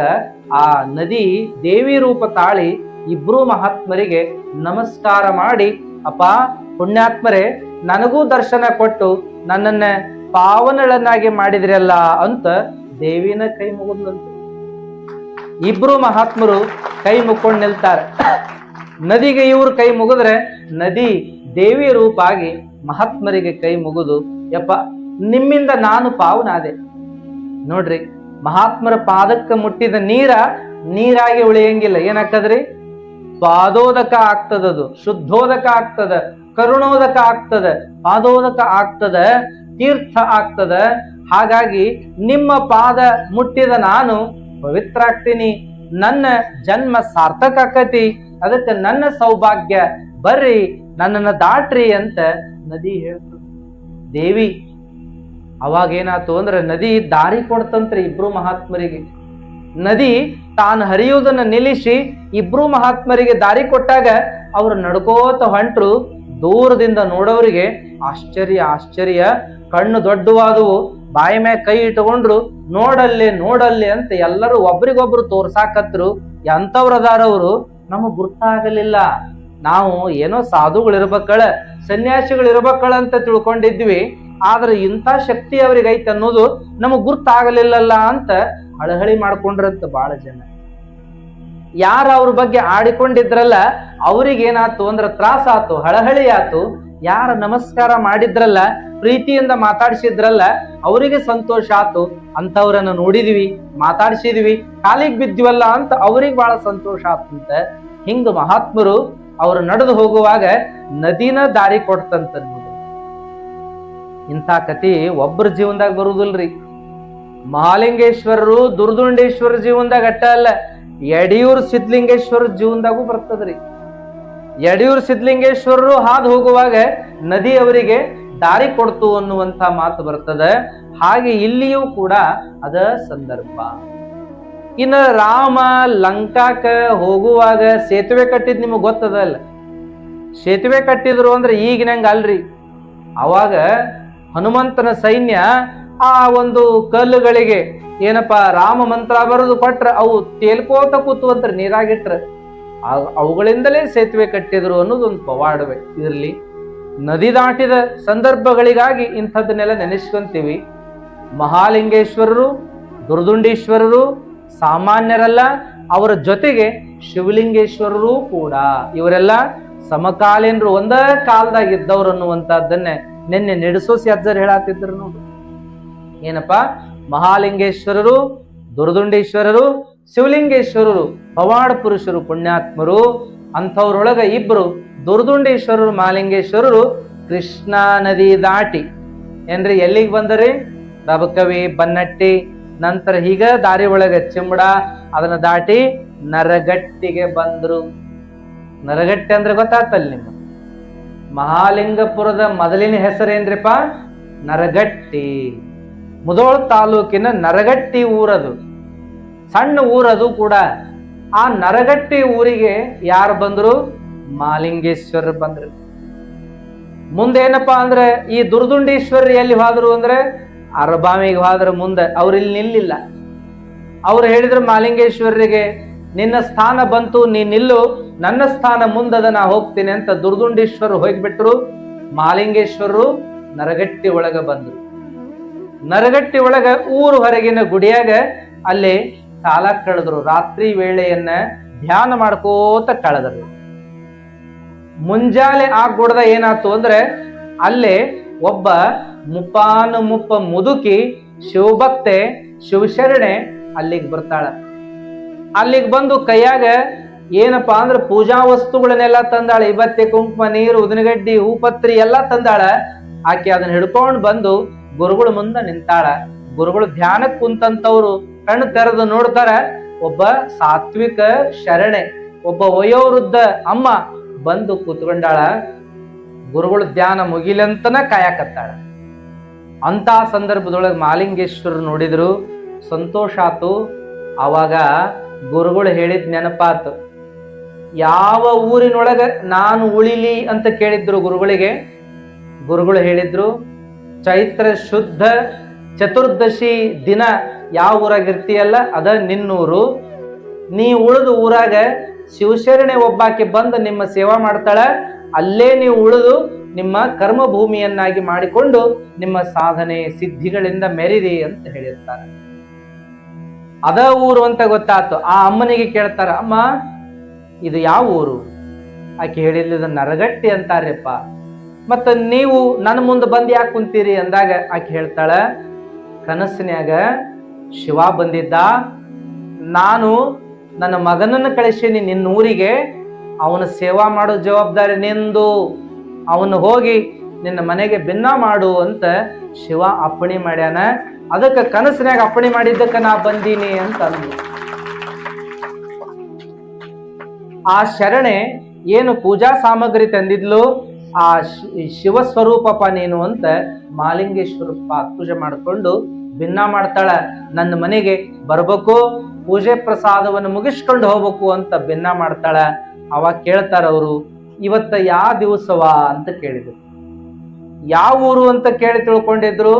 ಆ ನದಿ ದೇವಿ ರೂಪ ತಾಳಿ ಇಬ್ರು ಮಹಾತ್ಮರಿಗೆ ನಮಸ್ಕಾರ ಮಾಡಿ, ಅಪ್ಪ ಪುಣ್ಯಾತ್ಮರೇ ನನಗೂ ದರ್ಶನ ಕೊಟ್ಟು ನನ್ನನ್ನ ಪಾವನಳನ್ನಾಗಿ ಮಾಡಿದ್ರಲ್ಲ ಅಂತ ದೇವಿನ ಕೈ ಮುಗಿದ್ಲಂತ. ಇಬ್ರು ಮಹಾತ್ಮರು ಕೈ ಮುಕ್ಕೊಂಡು ನಿಲ್ತಾರೆ. ನದಿಗೆ ಇವ್ರು ಕೈ ಮುಗಿದ್ರೆ ನದಿ ದೇವಿ ರೂಪ ಆಗಿ ಮಹಾತ್ಮರಿಗೆ ಕೈ ಮುಗಿದು, ಯಪ್ಪ ನಿಮ್ಮಿಂದ ನಾನು ಪಾವನಾದೆ. ನೋಡ್ರಿ, ಮಹಾತ್ಮರ ಪಾದಕ್ಕೆ ಮುಟ್ಟಿದ ನೀರಾಗಿ ಉಳಿಯಂಗಿಲ್ಲ. ಏನಾಗ್ತದ್ರಿ? ಪಾದೋದಕ ಆಗ್ತದದು, ಶುದ್ಧೋದಕ ಆಗ್ತದ, ಕರುಣೋದಕ ಆಗ್ತದ, ಪಾದೋದಕ ಆಗ್ತದ, ತೀರ್ಥ ಆಗ್ತದ. ಹಾಗಾಗಿ ನಿಮ್ಮ ಪಾದ ಮುಟ್ಟಿದ ನಾನು ಪವಿತ್ರ ಆಗ್ತೀನಿ, ನನ್ನ ಜನ್ಮ ಸಾರ್ಥಕ ಆಕತಿ, ಅದಕ್ಕೆ ನನ್ನ ಸೌಭಾಗ್ಯ, ಬರ್ರಿ ನನ್ನನ್ನು ದಾಟ್ರಿ ಅಂತ ನದಿ ಹೇಳ್ತದೆ. ದೇವಿ ಅವಾಗ ಏನಾಯ್ತು ಅಂದ್ರೆ ನದಿ ದಾರಿ ಕೊಡ್ತಂತ್ರಿ ಇಬ್ರು ಮಹಾತ್ಮರಿಗೆ. ನದಿ ತಾನು ಹರಿಯುವುದನ್ನು ನಿಲ್ಲಿಸಿ ಇಬ್ರು ಮಹಾತ್ಮರಿಗೆ ದಾರಿ ಕೊಟ್ಟಾಗ ಅವ್ರು ನಡ್ಕೋತ ಹೊಂಟ್ರು. ದೂರದಿಂದ ನೋಡೋರಿಗೆ ಆಶ್ಚರ್ಯ, ಕಣ್ಣು ದೊಡ್ಡವಾದವು, ಬಾಯಿ ಮೇಲೆ ಕೈ ಇಟ್ಕೊಂಡ್ರು. ನೋಡಲ್ಲಿ ಅಂತ ಎಲ್ಲರೂ ಒಬ್ರಿಗೊಬ್ರು ತೋರ್ಸಾಕತ್ರು. ಎಂಥವ್ರದಾರವ್ರು ನಮಗ್ ಗುರ್ತಾಗಲಿಲ್ಲ. ನಾವು ಏನೋ ಸಾಧುಗಳಿರ್ಬೇಕಳ, ಸನ್ಯಾಸಿಗಳಿರ್ಬೇಕಳ ಅಂತ ತಿಳ್ಕೊಂಡಿದ್ವಿ. ಆದ್ರೆ ಇಂಥ ಶಕ್ತಿ ಅವ್ರಿಗೆ ಐತೆ ಅನ್ನೋದು ನಮಗ್ ಗುರ್ತಾಗಲಿಲ್ಲಲ್ಲ ಅಂತ ಹಳಹಳಿ ಮಾಡ್ಕೊಂಡ್ರಂತ ಬಹಳ ಜನ. ಯಾರು ಅವ್ರ ಬಗ್ಗೆ ಆಡಿಕೊಂಡಿದ್ರಲ್ಲ ಅವ್ರಿಗೇನಾತು ಅಂದ್ರೆ ತ್ರಾಸ ಆತು, ಹಳಹಳಿ ಆತು. ಯಾರ ನಮಸ್ಕಾರ ಮಾಡಿದ್ರಲ್ಲ, ಪ್ರೀತಿಯಿಂದ ಮಾತಾಡಿಸಿದ್ರಲ್ಲ, ಅವರಿಗೆ ಸಂತೋಷ ಆತು. ಅಂತವ್ರನ್ನ ನೋಡಿದ್ವಿ, ಮಾತಾಡಿಸಿದ್ವಿ, ಕಾಲಿಗೆ ಬಿದ್ದಿವಲ್ಲ ಅಂತ ಅವ್ರಿಗೆ ಬಹಳ ಸಂತೋಷ ಆತಂತ. ಹಿಂಗ ಮಹಾತ್ಮರು ಅವರು ನಡೆದು ಹೋಗುವಾಗ ನದಿನ ದಾರಿ ಕೊಡ್ತಂತ. ಇಂಥ ಕತಿ ಒಬ್ಬರ ಜೀವನದಾಗ ಬರುವುದಿಲ್ರಿ. ಮಹಾಲಿಂಗೇಶ್ವರರು ದುರ್ದುಂಡೇಶ್ವರ ಜೀವನದಾಗ ಅಟ್ಟ ಅಲ್ಲ, ಯಡಿಯೂರು ಸಿದ್ಧಲಿಂಗೇಶ್ವರ ಜೀವನದಾಗೂ ಬರ್ತದ್ರಿ. ಯಡಿಯೂರು ಸಿದ್ಧಲಿಂಗೇಶ್ವರರು ಹಾದು ಹೋಗುವಾಗ ನದಿ ಅವರಿಗೆ ದಾರಿ ಕೊಡ್ತು ಅನ್ನುವಂಥ ಮಾತು ಬರ್ತದ. ಹಾಗೆ ಇಲ್ಲಿಯೂ ಕೂಡ ಅದ ಸಂದರ್ಭ. ಇನ್ನು ರಾಮ ಲಂಕಾಕ ಹೋಗುವಾಗ ಸೇತುವೆ ಕಟ್ಟಿದ್ ನಿಮಗ್ ಗೊತ್ತದಲ್ಲ. ಸೇತುವೆ ಕಟ್ಟಿದ್ರು ಅಂದ್ರೆ ಈಗಿನಂಗ ಅಲ್ರಿ. ಅವಾಗ ಹನುಮಂತನ ಸೈನ್ಯ ಆ ಒಂದು ಕಲ್ಲುಗಳಿಗೆ ಏನಪ್ಪಾ ರಾಮ ಮಂತ್ರ ಬರೆದು ಕೊಟ್ರ ಅವು ತೇಲ್ಕೋತ ಕೂತುವಂತ ನೀರಾಗಿಟ್ರ ಅವುಗಳಿಂದಲೇ ಸೇತುವೆ ಕಟ್ಟಿದ್ರು ಅನ್ನೋದೊಂದು ಪವಾಡವೇ ಇರ್ಲಿ. ನದಿ ದಾಟಿದ ಸಂದರ್ಭಗಳಿಗಾಗಿ ಇಂಥದ್ದನ್ನೆಲ್ಲ ನೆನೆಸ್ಕೊಂತೀವಿ. ಮಹಾಲಿಂಗೇಶ್ವರರು ದುರ್ದುಂಡೀಶ್ವರರು ಸಾಮಾನ್ಯರಲ್ಲ, ಅವರ ಜೊತೆಗೆ ಶಿವಲಿಂಗೇಶ್ವರರು ಕೂಡ. ಇವರೆಲ್ಲ ಸಮಕಾಲೀನರು, ಒಂದೇ ಕಾಲದಾಗ ಇದ್ದವ್ರು ಅನ್ನುವಂಥದ್ದನ್ನೇ ನಿನ್ನೆ ನಡೆಸೋಸಿ ಅಜ್ಜರ್ ಹೇಳತ್ತಿದ್ರು ನೋಡು. ಏನಪ್ಪಾ, ಮಹಾಲಿಂಗೇಶ್ವರರು, ದುರ್ದುಂಡೇಶ್ವರರು, ಶಿವಲಿಂಗೇಶ್ವರರು ಪವಾಡ ಪುರುಷರು, ಪುಣ್ಯಾತ್ಮರು. ಅಂಥವ್ರೊಳಗ ಇಬ್ರು ದುರ್ದುಂಡೇಶ್ವರರು ಮಹಾಲಿಂಗೇಶ್ವರರು ಕೃಷ್ಣಾ ನದಿ ದಾಟಿ ಏನ್ರಿ ಎಲ್ಲಿಗೆ ಬಂದರಿ? ರಬಕವಿ, ಬನ್ನಟ್ಟಿ, ನಂತರ ಹೀಗ ದಾರಿ ಒಳಗ ಚಿಂಬಡ, ಅದನ್ನ ದಾಟಿ ನರಗಟ್ಟಿಗೆ ಬಂದ್ರು. ನರಗಟ್ಟಿ ಅಂದ್ರೆ ಗೊತ್ತಾತಲ್ಲ ನಿಮ್ಮ ಮಹಾಲಿಂಗಪುರದ ಮೊದಲಿನ ಹೆಸರೇನ್ರಿಪ್ಪ? ನರಗಟ್ಟಿ. ಮುಧೋಳ ತಾಲೂಕಿನ ನರಗಟ್ಟಿ ಊರದು, ಸಣ್ಣ ಊರದು ಕೂಡ. ಆ ನರಗಟ್ಟಿ ಊರಿಗೆ ಯಾರು ಬಂದ್ರು? ಮಹಾಲಿಂಗೇಶ್ವರ ಬಂದ್ರು. ಮುಂದೇನಪ್ಪಾ ಅಂದ್ರೆ ಈ ದುರ್ದುಂಡೇಶ್ವರ ಎಲ್ಲಿ ಹೋದ್ರು ಅಂದ್ರೆ ಅರಬಾಮಿಗೆ ಹೋದ್ರ ಮುಂದೆ ಅವ್ರು ಇಲ್ಲಿ ನಿಲ್ಲಿಲ್ಲ. ಅವ್ರು ಹೇಳಿದ್ರು ಮಹಾಲಿಂಗೇಶ್ವರರಿಗೆ, ನಿನ್ನ ಸ್ಥಾನ ಬಂತು, ನೀ ನಿಲ್ಲು, ನನ್ನ ಸ್ಥಾನ ಮುಂದದ, ನಾ ಹೋಗ್ತೀನಿ ಅಂತ ದುರ್ದುಂಡೇಶ್ವರರು ಹೋಗ್ಬಿಟ್ರು. ಮಹಾಲಿಂಗೇಶ್ವರರು ನರಗಟ್ಟಿ ಒಳಗ ಬಂದ್ರು. ನರಗಟ್ಟಿ ಒಳಗ ಊರು ಹೊರಗಿನ ಗುಡಿಯಾಗ ಅಲ್ಲಿ ಕಾಲ ಕಳೆದ್ರು. ರಾತ್ರಿ ವೇಳೆಯನ್ನ ಧ್ಯಾನ ಮಾಡ್ಕೋತ ಕಳೆದ್ರು. ಮುಂಜಾನೆ ಆಗ್ಬಿಡ್ದ ಏನಾಯ್ತು ಅಂದ್ರೆ ಅಲ್ಲೇ ಒಬ್ಬ ಮುಪ್ಪ ಮುದುಕಿ ಶಿವಭಕ್ತೆ ಶಿವಶರಣೆ ಅಲ್ಲಿಗೆ ಬರ್ತಾಳ. ಅಲ್ಲಿಗೆ ಬಂದು ಕೈಯಾಗ ಏನಪ್ಪಾ ಅಂದ್ರೆ ಪೂಜಾ ವಸ್ತುಗಳನ್ನೆಲ್ಲ ತಂದಾಳ. ಇವತ್ತೆ ಕುಂಕುಮ, ನೀರು, ಉದಿನಗಡ್ಡಿ, ಹೂಪತ್ರಿ ಎಲ್ಲಾ ತಂದಾಳ. ಆಕೆ ಅದನ್ನ ಹಿಡ್ಕೊಂಡು ಬಂದು ಗುರುಗಳ ಮುಂದೆ ನಿಂತಾಳ. ಗುರುಗಳು ಧ್ಯಾನಕ್ಕೆ ಕುಂತಂತವ್ರು ಕಣ್ಣು ತೆರೆದು ನೋಡ್ತಾರ. ಒಬ್ಬ ಸಾತ್ವಿಕ ಶರಣೆ, ಒಬ್ಬ ವಯೋವೃದ್ಧ ಅಮ್ಮ ಬಂದು ಕೂತ್ಕೊಂಡಾಳ. ಗುರುಗಳು ಧ್ಯಾನ ಮುಗಿಲಂತನ ಕಾಯಕತ್ತಾಳ. ಅಂತ ಸಂದರ್ಭದೊಳಗೆ ಮಹಾಲಿಂಗೇಶ್ವರರು ನೋಡಿದ್ರು, ಸಂತೋಷ ಆತು. ಅವಾಗ ಗುರುಗಳು ಹೇಳಿದ್ ನೆನಪಾತು. ಯಾವ ಊರಿನೊಳಗ ನಾನು ಉಳಿಲಿ ಅಂತ ಕೇಳಿದ್ರು ಗುರುಗಳಿಗೆ. ಗುರುಗಳು ಹೇಳಿದ್ರು, ಚೈತ್ರ ಶುದ್ಧ ಚತುರ್ದಶಿ ದಿನ ಯಾವ ಊರಾಗಿರ್ತೀಯಲ್ಲ ಅದ ನಿನ್ನೂರು. ನೀ ಉಳಿದು ಊರಾಗ ಶಿವಶರಣೆ ಒಬ್ಬಾಕೆ ಬಂದು ನಿಮ್ಮ ಸೇವಾ ಮಾಡ್ತಾಳ. ಅಲ್ಲೇ ನೀವು ಉಳಿದು ನಿಮ್ಮ ಕರ್ಮ ಭೂಮಿಯನ್ನಾಗಿ ಮಾಡಿಕೊಂಡು ನಿಮ್ಮ ಸಾಧನೆ ಸಿದ್ಧಿಗಳಿಂದ ಮೆರಿರಿ ಅಂತ ಹೇಳಿರ್ತಾರೆ. ಅದ ಊರು ಅಂತ ಗೊತ್ತಾಯ್ತು. ಆ ಅಮ್ಮನಿಗೆ ಕೇಳ್ತಾರ, ಅಮ್ಮ ಇದು ಯಾವ ಊರು? ಆಕೆ ಹೇಳಿದ ನರಗಟ್ಟಿ ಅಂತಾರ್ಯಪ್ಪ. ಮತ್ತ ನೀವು ನನ್ನ ಮುಂದೆ ಬಂದು ಯಾಕೆ ಕುಂತೀರಿ ಅಂದಾಗ ಆಕೆ ಹೇಳ್ತಾಳ, ಕನಸಿನ್ಯಾಗ ಶಿವ ಬಂದಿದ್ದ, ನಾನು ನನ್ನ ಮಗನನ್ನು ಕಳಿಸೀನಿ ನಿನ್ನ ಊರಿಗೆ, ಅವನ ಸೇವಾ ಮಾಡೋ ಜವಾಬ್ದಾರಿ ನಿಂದು, ಅವನು ಹೋಗಿ ನಿನ್ನ ಮನೆಗೆ ಭಿನ್ನ ಮಾಡು ಅಂತ ಶಿವ ಅಪ್ಪಣೆ ಮಾಡ್ಯಾನ, ಅದಕ್ಕೆ ಕನಸಿನಾಗ ಅಪ್ಪಣೆ ಮಾಡಿದ್ದಕ್ಕೆ ನಾ ಬಂದೀನಿ ಅಂತ ಅಂದು. ಆ ಶರಣೆ ಏನು ಪೂಜಾ ಸಾಮಗ್ರಿ ತಂದಿದ್ಲು, ಆ ಶಿವ ಸ್ವರೂಪಪ್ಪ ನೀನು ಅಂತ ಮಾಲಿಂಗೇಶ್ವರ ಪೂಜೆ ಮಾಡಿಕೊಂಡು ಭಿನ್ನ ಮಾಡ್ತಾಳ. ನನ್ನ ಮನೆಗೆ ಬರ್ಬೇಕು, ಪೂಜೆ ಪ್ರಸಾದವನ್ನು ಮುಗಿಸ್ಕೊಂಡು ಹೋಗ್ಬೇಕು ಅಂತ ಭಿನ್ನ ಮಾಡ್ತಾಳ. ಅವಾಗ ಕೇಳ್ತಾರ ಅವರು, ಇವತ್ತ ಯಾವ ದಿವಸವಾ ಅಂತ ಕೇಳಿದ್ರು. ಯಾವ ಊರು ಅಂತ ಕೇಳಿ ತಿಳ್ಕೊಂಡಿದ್ರು,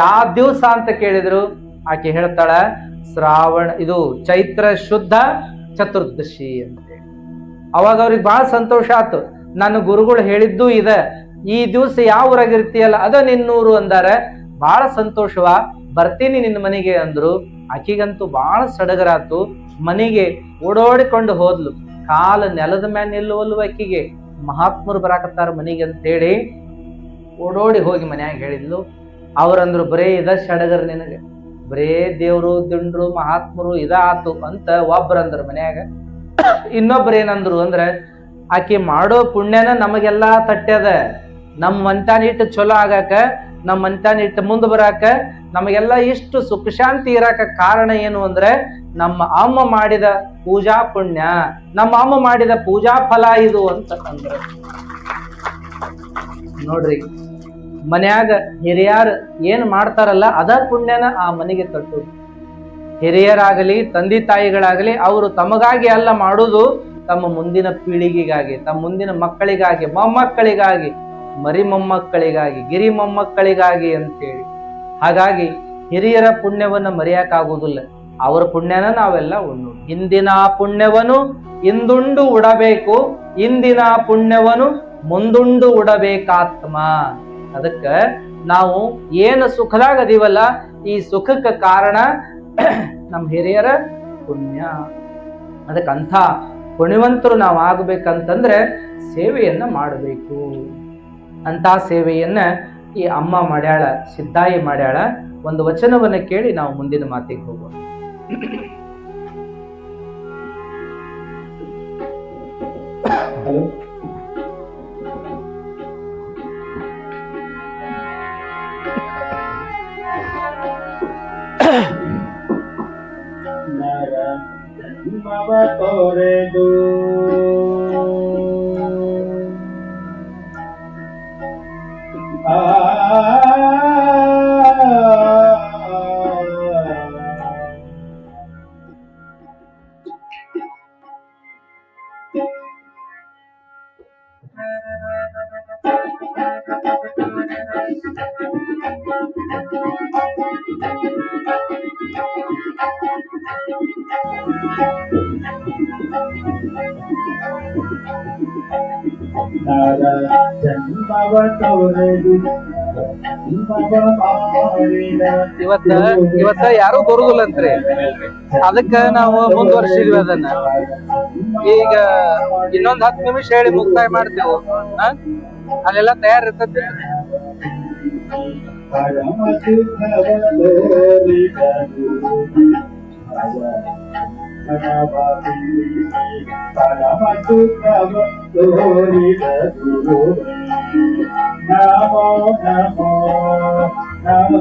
ಯಾವ ದಿವಸ ಅಂತ ಕೇಳಿದ್ರು. ಆಕೆ ಹೇಳ್ತಾಳ, ಇದು ಚೈತ್ರ ಶುದ್ಧ ಚತುರ್ದಶಿ ಅಂತೇಳಿ. ಅವಾಗ ಅವ್ರಿಗೆ ಬಹಳ ಸಂತೋಷ ಆಯ್ತು. ನನ್ನ ಗುರುಗಳು ಹೇಳಿದ್ದು ಇದೆ, ಈ ದಿವಸ ಯಾವ ಊರಾಗಿರ್ತೀಯಲ್ಲ ಅದ ನಿನ್ನೂರು ಅಂದಾರ. ಬಹಳ ಸಂತೋಷವ, ಬರ್ತೀನಿ ನಿನ್ನ ಮನೆಗೆ ಅಂದ್ರು. ಆಕಿಗಂತೂ ಬಹಳ ಸಡಗರಾತು. ಮನೆಗೆ ಓಡೋಡಿಕೊಂಡು ಹೋದ್ಲು. ಕಾಲ ನೆಲದ ಮ್ಯಾಲ ನಿಲ್ಲುವಲ್ವ ಆಕಿಗೆ, ಮಹಾತ್ಮರು ಬರಾಕತ್ತಾರ ಮನೆಗೆ ಅಂತೇಳಿ ಓಡೋಡಿ ಹೋಗಿ ಮನ್ಯಾಗ ಹೇಳಿದ್ಲು. ಅವ್ರಂದ್ರು, ಬರೇ ಇದ ಸಡಗರ ನಿನಗೆ, ಬರೇ ದೇವ್ರು ದಿಂಡ್ರು ಮಹಾತ್ಮರು ಇದ ಆತು ಅಂತ ಒಬ್ರಂದ್ರು ಮನ್ಯಾಗ. ಇನ್ನೊಬ್ರು ಏನಂದ್ರು ಅಂದ್ರೆ, ಆಕೆ ಮಾಡೋ ಪುಣ್ಯನ ನಮಗೆಲ್ಲಾ ತಟ್ಟ್ಯದ, ನಮ್ಮ ಮಂಟಾನ ಇಟ್ಟು ಚಲೋ ಆಗಾಕ, ನಮ್ಮ ಮಂಟಾನ ಇಟ್ಟು ಮುಂದೆ ಬರಾಕ, ನಮಗೆಲ್ಲ ಇಷ್ಟು ಸುಖ ಶಾಂತಿ ಇರಾಕ ಕಾರಣ ಏನು ಅಂದ್ರೆ ನಮ್ಮ ಅಮ್ಮ ಮಾಡಿದ ಪೂಜಾ ಪುಣ್ಯ, ನಮ್ಮ ಅಮ್ಮ ಮಾಡಿದ ಪೂಜಾ ಫಲ ಇದು ಅಂತ ಅಂದ್ರು. ನೋಡ್ರಿ, ಮನ್ಯಾಗ ಹಿರಿಯರು ಏನ್ ಮಾಡ್ತಾರಲ್ಲ ಅದ ಪುಣ್ಯನ ಆ ಮನೆಗೆ ತಟ್ಟುದು. ಹಿರಿಯರಾಗಲಿ ತಂದೆ ತಾಯಿಗಳಾಗಲಿ ಅವರು ತಮಗಾಗಿ ಅಲ್ಲ ಮಾಡುವುದು, ತಮ್ಮ ಮುಂದಿನ ಪೀಳಿಗೆಗಾಗಿ, ತಮ್ಮ ಮುಂದಿನ ಮಕ್ಕಳಿಗಾಗಿ, ಮೊಮ್ಮಕ್ಕಳಿಗಾಗಿ, ಮರಿ ಮೊಮ್ಮಕ್ಕಳಿಗಾಗಿ, ಗಿರಿ ಮೊಮ್ಮಕ್ಕಳಿಗಾಗಿ ಅಂತೇಳಿ. ಹಾಗಾಗಿ ಹಿರಿಯರ ಪುಣ್ಯವನ್ನ ಮರೆಯಕ್ಕಾಗುವುದಿಲ್ಲ. ಅವರ ಪುಣ್ಯನ ನಾವೆಲ್ಲ ಉಣ್ಣು. ಹಿಂದಿನ ಪುಣ್ಯವನ್ನು ಇಂದುಂಡು ಉಡಬೇಕು, ಇಂದಿನ ಪುಣ್ಯವನ್ನು ಮುಂದುಂಡು ಉಡಬೇಕಾತ್ಮ. ಅದಕ್ಕ ನಾವು ಏನು ಸುಖದಾಗ ಅದೀವಲ್ಲ, ಈ ಸುಖಕ್ಕೆ ಕಾರಣ ನಮ್ಮ ಹಿರಿಯರ ಪುಣ್ಯ. ಅದಕ್ಕಂಥ ಪುಣ್ಯವಂತರು ನಾವು ಆಗ್ಬೇಕಂತಂದ್ರೆ ಸೇವೆಯನ್ನ ಮಾಡಬೇಕು. ಅಂತ ಸೇವೆಯನ್ನ ಈ ಅಮ್ಮ ಮಾಡ್ಯಾಳ, ಸಿದ್ದಾಯಿ ಮಾಡ್ಯಾಳ. ಒಂದು ವಚನವನ್ನ ಕೇಳಿ ನಾವು ಮುಂದಿನ ಮಾತಿಗೆ ಹೋಗೋಣ. ತೊರೆದು ಇವತ್ತ ಯಾರು ಬರುದಿಲ್ಲ ಅಂತ್ರಿ, ಅದಕ್ಕ ನಾವು ಮುಂದುವರ್ಸಿದ್ವಿ ಅದನ್ನ. ಈಗ ಇನ್ನೊಂದ್ 10 ನಿಮಿಷ ಹೇಳಿ ಮುಕ್ತಾಯ ಮಾಡ್ತೇವೆ. ಅಲ್ಲೆಲ್ಲ ತಯಾರಿರ್ತದೆ. ನಮೋ ನಮೋ ನಮೋ ನಮೋ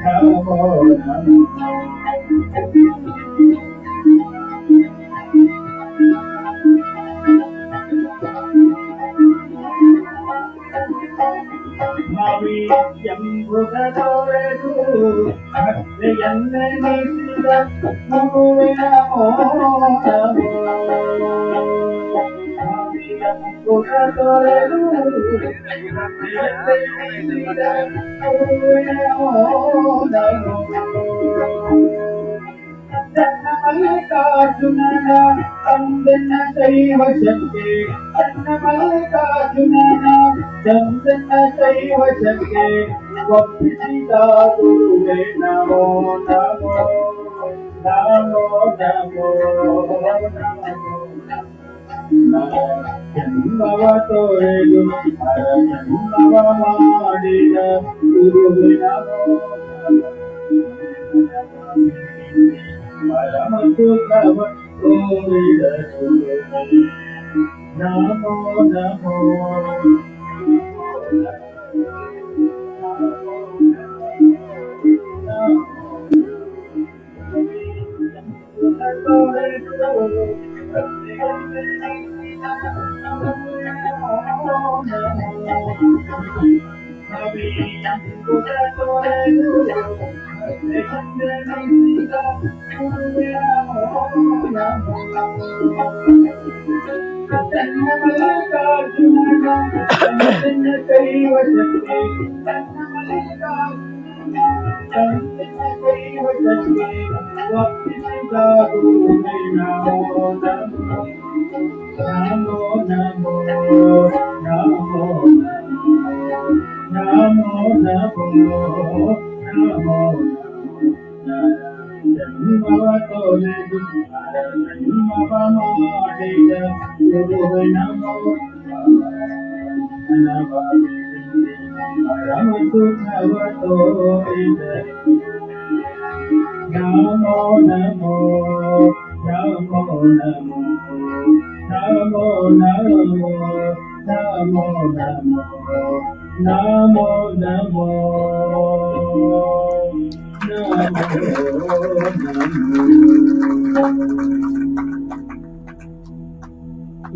ನಮೋ ನಮೋ ಎಂಬುದೊರೆದು ಭಕ್ತಿಯನ್ನೆನಿಸಿದ ಗುರುವಿನ ಮೋಹವು ಎಂಬುದೊರೆದು ಭಕ್ತಿಯನ್ನೆನಿಸಿದ ಗುರುವಿನ ಮೋಹವು ಜನ್ಮ ಮಲ್ಲಿಕಾರ್ಜುನನ ಚಂದನ ಕೈವಶಕ್ಕೆ ಚನ್ನ ಮಲ್ಲಿಕಾರ್ಜುನನ ಚಂದನ ಕೈವಶಕ್ಕೆ ಒಪ್ಪಿಸಿದ ಗುರುವೇ ನಮೋ ನಮೋ ನಮೋ ನಮೋ ಜನ್ಮವ ತೊರೆದು ಜನ್ಮವ ಮಾಡಿದ ಗುರುವೇ ನಮೋ ಪರಮ ಸುಖವ ತೋರಿದ ಗುರುವೇ ನಮೋ ನಮೋ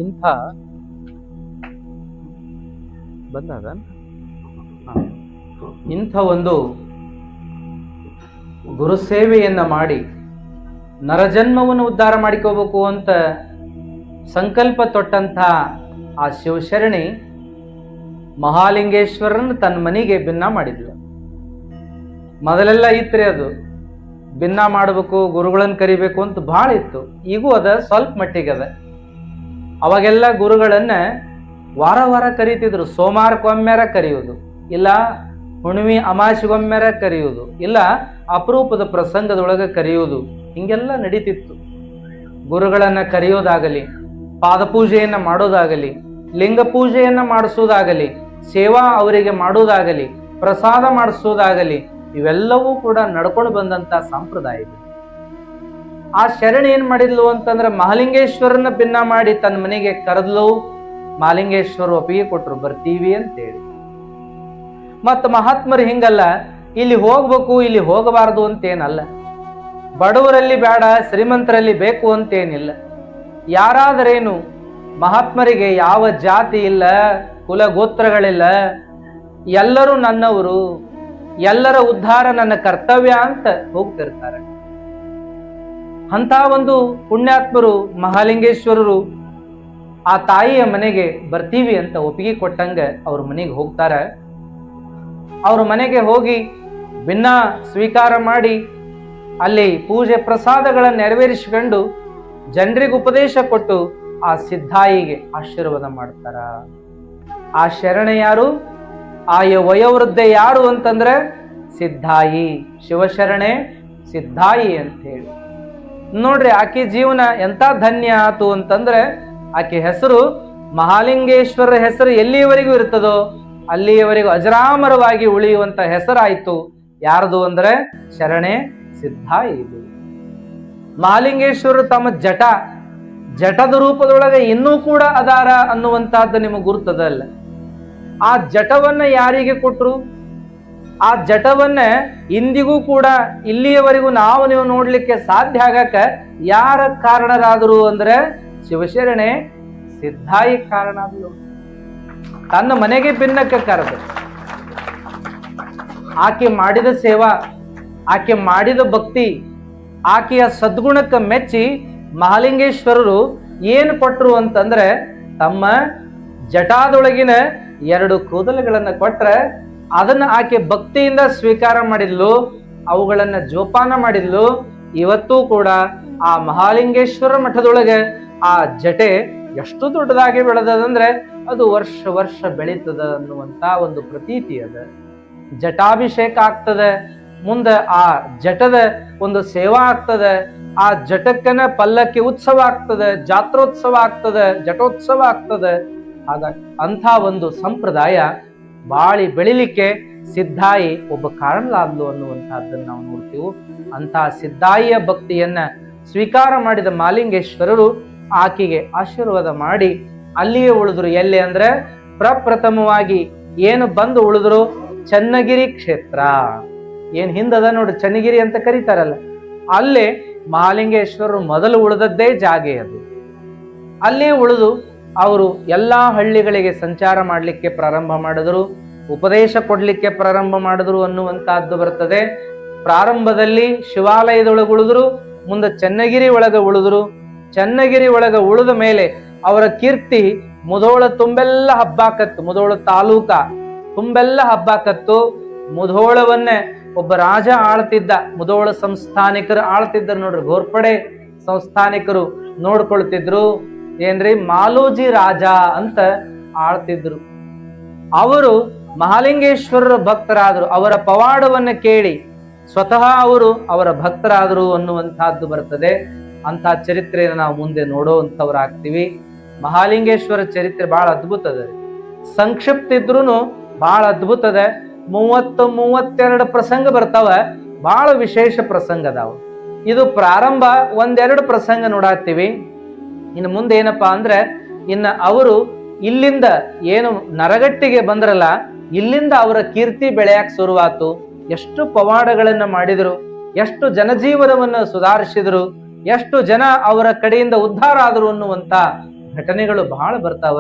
ಇಂಥ ಬಂದಾಗ ಇಂಥ ಒಂದು ಗುರುಸೇವೆಯನ್ನ ಮಾಡಿ ನರಜನ್ಮವನ್ನು ಉದ್ಧಾರ ಮಾಡಿಕೋಬೇಕು ಅಂತ ಸಂಕಲ್ಪ ತೊಟ್ಟಂಥ ಆ ಶಿವಶರಣಿ ಮಹಾಲಿಂಗೇಶ್ವರನ ತನ್ನ ಮನೆಗೆ ಭಿನ್ನ ಮಾಡಿದ್ಲು. ಮೊದಲೆಲ್ಲ ಇತ್ರಿ ಅದು ಭಿನ್ನ ಮಾಡಬೇಕು, ಗುರುಗಳನ್ನು ಕರಿಬೇಕು ಅಂತ ಭಾಳ ಇತ್ತು. ಈಗೂ ಅದ ಸ್ವಲ್ಪ ಮಟ್ಟಿಗೆ ಅದ. ಅವಾಗೆಲ್ಲ ಗುರುಗಳನ್ನ ವಾರ ವಾರ ಕರೀತಿದ್ರು. ಸೋಮವಾರಕ್ಕೊಮ್ಮೆರ ಕರೆಯುವುದು, ಇಲ್ಲ ಹುಣ್ಣಿಮೆ ಅಮಾಸಿಗೊಮ್ಮೆರ ಕರೆಯುವುದು, ಇಲ್ಲ ಅಪರೂಪದ ಪ್ರಸಂಗದೊಳಗೆ ಕರೆಯುವುದು, ಹಿಂಗೆಲ್ಲ ನಡೀತಿತ್ತು. ಗುರುಗಳನ್ನ ಕರೆಯೋದಾಗಲಿ, ಪಾದಪೂಜೆಯನ್ನ ಮಾಡೋದಾಗಲಿ, ಲಿಂಗ ಪೂಜೆಯನ್ನ ಮಾಡಿಸೋದಾಗಲಿ, ಸೇವಾ ಅವರಿಗೆ ಮಾಡೋದಾಗಲಿ, ಪ್ರಸಾದ ಮಾಡಿಸೋದಾಗಲಿ, ಇವೆಲ್ಲವೂ ಕೂಡ ನಡ್ಕೊಂಡು ಬಂದಂತ ಸಂಪ್ರದಾಯ ಇದೆ. ಆ ಶರಣಿ ಏನ್ ಮಾಡಿದ್ಲು ಅಂತಂದ್ರೆ ಮಹಾಲಿಂಗೇಶ್ವರನ ಭಿನ್ನ ಮಾಡಿ ತನ್ನ ಮನೆಗೆ ಕರೆದ್ಲು. ಮಹಾಲಿಂಗೇಶ್ವರ ಒಪ್ಪಿಗೆ ಕೊಟ್ರು, ಬರ್ತೀವಿ ಅಂತೇಳಿ. ಮತ್ತ ಮಹಾತ್ಮರು ಹಿಂಗಲ್ಲ, ಇಲ್ಲಿ ಹೋಗ್ಬೇಕು ಇಲ್ಲಿ ಹೋಗಬಾರದು ಅಂತೇನಲ್ಲ, ಬಡವರಲ್ಲಿ ಬೇಡ ಶ್ರೀಮಂತರಲ್ಲಿ ಬೇಕು ಅಂತೇನಿಲ್ಲ. ಯಾರಾದರೇನು, ಮಹಾತ್ಮರಿಗೆ ಯಾವ ಜಾತಿ ಇಲ್ಲ, ಕುಲ ಗೋತ್ರಗಳಿಲ್ಲ, ಎಲ್ಲರೂ ನನ್ನವರು, ಎಲ್ಲರ ಉದ್ಧಾರ ನನ್ನ ಕರ್ತವ್ಯ ಅಂತ ಹೋಗ್ತಿರ್ತಾರೆ. ಅಂತ ಒಂದು ಪುಣ್ಯಾತ್ಮರು ಮಹಾಲಿಂಗೇಶ್ವರರು ಆ ತಾಯಿಯ ಮನೆಗೆ ಬರ್ತೀವಿ ಅಂತ ಒಪ್ಪಿಗೆ ಕೊಟ್ಟಂಗ ಅವ್ರ ಮನೆಗೆ ಹೋಗ್ತಾರೆ. ಅವ್ರ ಮನೆಗೆ ಹೋಗಿ ಭಿನ್ನ ಸ್ವೀಕಾರ ಮಾಡಿ ಅಲ್ಲಿ ಪೂಜೆ ಪ್ರಸಾದಗಳನ್ನು ನೆರವೇರಿಸಿಕೊಂಡು ಜನರಿಗೆ ಉಪದೇಶ ಕೊಟ್ಟು ಆ ಸಿದ್ಧಾಯಿಗೆ ಆಶೀರ್ವಾದ ಮಾಡ್ತಾರ. ಆ ಶರಣ ಯಾರು, ಆ ವಯೋವೃದ್ಧೆ ಯಾರು ಅಂತಂದ್ರೆ ಸಿದ್ಧಾಯಿ, ಶಿವಶರಣೆ ಸಿದ್ಧಾಯಿ ಅಂತ ಹೇಳಿ. ನೋಡ್ರಿ ಆಕೆ ಜೀವನ ಎಂತ ಧನ್ಯ ಆತು ಅಂತಂದ್ರೆ ಆಕೆ ಹೆಸರು ಮಹಾಲಿಂಗೇಶ್ವರ ಹೆಸರು ಎಲ್ಲಿಯವರೆಗೂ ಇರ್ತದೋ ಅಲ್ಲಿಯವರೆಗೂ ಅಜರಾಮರವಾಗಿ ಉಳಿಯುವಂತ ಹೆಸರಾಯ್ತು. ಯಾರದು ಅಂದ್ರೆ ಶರಣೆ ಸಿದ್ಧಾಯಿ. ಇದು ಮಹಾಲಿಂಗೇಶ್ವರರು ತಮ್ಮ ಜಟದ ರೂಪದೊಳಗೆ ಇನ್ನೂ ಕೂಡ ಅದಾರ ಅನ್ನುವಂತಹದ್ದು ನಿಮಗೆ ಗುರುತದಲ್ಲ. ಆ ಜಟವನ್ನ ಯಾರಿಗೆ ಕೊಟ್ರು, ಆ ಜಟವನ್ನ ಇಂದಿಗೂ ಕೂಡ ಇಲ್ಲಿಯವರೆಗೂ ನೀವು ನೋಡ್ಲಿಕ್ಕೆ ಸಾಧ್ಯ ಆಗಕ ಯಾರ ಕಾರಣರಾದರು ಅಂದ್ರೆ ಶಿವಶರಣೆ ಸಿದ್ಧಾಯಿ ಕಾರಣ ಆದ್ಲು. ತನ್ನ ಮನೆಗೆ ಭಿನ್ನಕ್ಕೆ ಕರೆದು ಆಕೆ ಮಾಡಿದ ಸೇವಾ, ಆಕೆ ಮಾಡಿದ ಭಕ್ತಿ, ಆಕೆಯ ಸದ್ಗುಣಕ್ಕೆ ಮೆಚ್ಚಿ ಮಹಾಲಿಂಗೇಶ್ವರರು ಏನು ಕೊಟ್ಟರು ಅಂತಂದ್ರೆ ತಮ್ಮ ಜಟಾದೊಳಗಿನ 2 ಕೂದಲುಗಳನ್ನ ಕೊಟ್ರೆ ಅದನ್ನ ಆಕೆ ಭಕ್ತಿಯಿಂದ ಸ್ವೀಕಾರ ಮಾಡಿದ್ಲು, ಅವುಗಳನ್ನ ಜೋಪಾನ ಮಾಡಿದ್ಲು. ಇವತ್ತೂ ಕೂಡ ಆ ಮಹಾಲಿಂಗೇಶ್ವರ ಮಠದೊಳಗೆ ಆ ಜಟೆ ಎಷ್ಟು ದೊಡ್ಡದಾಗಿ ಬೆಳೆದದಂದ್ರೆ ಅದು ವರ್ಷ ವರ್ಷ ಬೆಳೀತದ ಅನ್ನುವಂತ ಒಂದು ಪ್ರತೀತಿ ಅದ. ಜಟಾಭಿಷೇಕ ಆಗ್ತದೆ, ಮುಂದೆ ಆ ಜಟದ ಒಂದು ಸೇವಾ ಆಗ್ತದೆ, ಆ ಜಟಕ್ಕನ ಪಲ್ಲಕ್ಕಿ ಉತ್ಸವ ಆಗ್ತದೆ, ಜಾತ್ರೋತ್ಸವ ಆಗ್ತದೆ, ಜಟೋತ್ಸವ ಆಗ್ತದೆ. ಹಾಗಾಗಿ ಅಂಥ ಒಂದು ಸಂಪ್ರದಾಯ ಬಾಳಿ ಬೆಳಿಲಿಕ್ಕೆ ಸಿದ್ಧಾಯಿ ಒಬ್ಬ ಕಾರಣಲಾದ್ಲು ಅನ್ನುವಂತಹದ್ದನ್ನು ನಾವು ನೋಡ್ತೀವಿ. ಅಂತಹ ಸಿದ್ಧಾಯಿಯ ಭಕ್ತಿಯನ್ನ ಸ್ವೀಕಾರ ಮಾಡಿದ ಮಹಾಲಿಂಗೇಶ್ವರರು ಆಕೆಗೆ ಆಶೀರ್ವಾದ ಮಾಡಿ ಅಲ್ಲಿಯೇ ಉಳಿದ್ರು. ಎಲ್ಲಿ ಅಂದ್ರೆ ಪ್ರಪ್ರಥಮವಾಗಿ ಏನು ಬಂದು ಉಳಿದ್ರು, ಚನ್ನಗಿರಿ ಕ್ಷೇತ್ರ ಏನ್ ಹಿಂದದ ನೋಡ್ರಿ, ಚನ್ನಗಿರಿ ಅಂತ ಕರೀತಾರಲ್ಲ, ಅಲ್ಲೇ ಮಹಾಲಿಂಗೇಶ್ವರರು ಮೊದಲು ಉಳಿದದ್ದೇ ಜಾಗೆ ಅದು. ಅಲ್ಲೇ ಉಳಿದು ಅವರು ಎಲ್ಲಾ ಹಳ್ಳಿಗಳಿಗೆ ಸಂಚಾರ ಮಾಡಲಿಕ್ಕೆ ಪ್ರಾರಂಭ ಮಾಡಿದ್ರು, ಉಪದೇಶ ಕೊಡ್ಲಿಕ್ಕೆ ಪ್ರಾರಂಭ ಮಾಡಿದ್ರು ಅನ್ನುವಂತಹದ್ದು ಬರ್ತದೆ. ಪ್ರಾರಂಭದಲ್ಲಿ ಶಿವಾಲಯದೊಳಗೆ ಉಳಿದ್ರು, ಮುಂದೆ ಚನ್ನಗಿರಿ ಒಳಗೆ ಉಳಿದ್ರು. ಚನ್ನಗಿರಿ ಒಳಗೆ ಉಳಿದ ಮೇಲೆ ಅವರ ಕೀರ್ತಿ ಮುಧೋಳ ತುಂಬೆಲ್ಲ ಹಬ್ಬಾಕತ್ತು. ಮುಧೋಳ ತಾಲೂಕ ತುಂಬೆಲ್ಲ ಹಬ್ಬಾಕತ್ತು. ಮುಧೋಳವನ್ನೇ ಒಬ್ಬ ರಾಜ ಆಳ್ತಿದ್ದ, ಮುಧೋಳ ಸಂಸ್ಥಾನಿಕರು ಆಳ್ತಿದ್ದರು ನೋಡ್ರಿ, ಘೋರ್ಪಡೆ ಸಂಸ್ಥಾನಿಕರು ನೋಡ್ಕೊಳ್ತಿದ್ರು. ಏನ್ರಿ, ಮಾಲೋಜಿ ರಾಜ ಅಂತ ಆಳ್ತಿದ್ರು. ಅವರು ಮಹಾಲಿಂಗೇಶ್ವರರ ಭಕ್ತರಾದರು. ಅವರ ಪವಾಡವನ್ನ ಕೇಳಿ ಸ್ವತಃ ಅವರು ಅವರ ಭಕ್ತರಾದರು ಅನ್ನುವಂತಹದ್ದು ಬರ್ತದೆ. ಅಂತ ಚರಿತ್ರೆಯನ್ನು ನಾವು ಮುಂದೆ ನೋಡುವಂಥವ್ರಾಗ್ತೀವಿ. ಮಹಾಲಿಂಗೇಶ್ವರ ಚರಿತ್ರೆ ಬಹಳ ಅದ್ಭುತ ಅದ, ಸಂಕ್ಷಿಪ್ತ ಇದ್ರೂ ಬಹಳ ಅದ್ಭುತ ಅದ. 32 ಪ್ರಸಂಗ ಬರ್ತಾವ, ಬಹಳ ವಿಶೇಷ ಪ್ರಸಂಗ ಅದಾವ. ಇದು ಪ್ರಾರಂಭ ಒಂದೆರಡು ಪ್ರಸಂಗ ನೋಡಾಕ್ತಿವಿ. ಇನ್ನು ಮುಂದೆ ಏನಪ್ಪಾ ಅಂದ್ರೆ, ಇನ್ನು ಅವರು ಇಲ್ಲಿಂದ ಏನು ನರಗಟ್ಟಿಗೆ ಬಂದ್ರಲ್ಲ, ಇಲ್ಲಿಂದ ಅವರ ಕೀರ್ತಿ ಬೆಳೆಯಕ್ ಶುರುವಾತು. ಎಷ್ಟು ಪವಾಡಗಳನ್ನ ಮಾಡಿದ್ರು, ಎಷ್ಟು ಜನಜೀವನವನ್ನು ಸುಧಾರಿಸಿದ್ರು, ಎಷ್ಟು ಜನ ಅವರ ಕಡೆಯಿಂದ ಉದ್ಧಾರ ಆದರು ಅನ್ನುವಂತ ಘಟನೆಗಳು ಬಹಳ ಬರ್ತಾವ.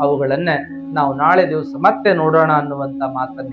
ಅವುಗಳನ್ನ ನಾವು ನಾಳೆ ದಿವಸ ಮತ್ತೆ ನೋಡೋಣ ಅನ್ನುವಂತ ಮಾತನ್ನ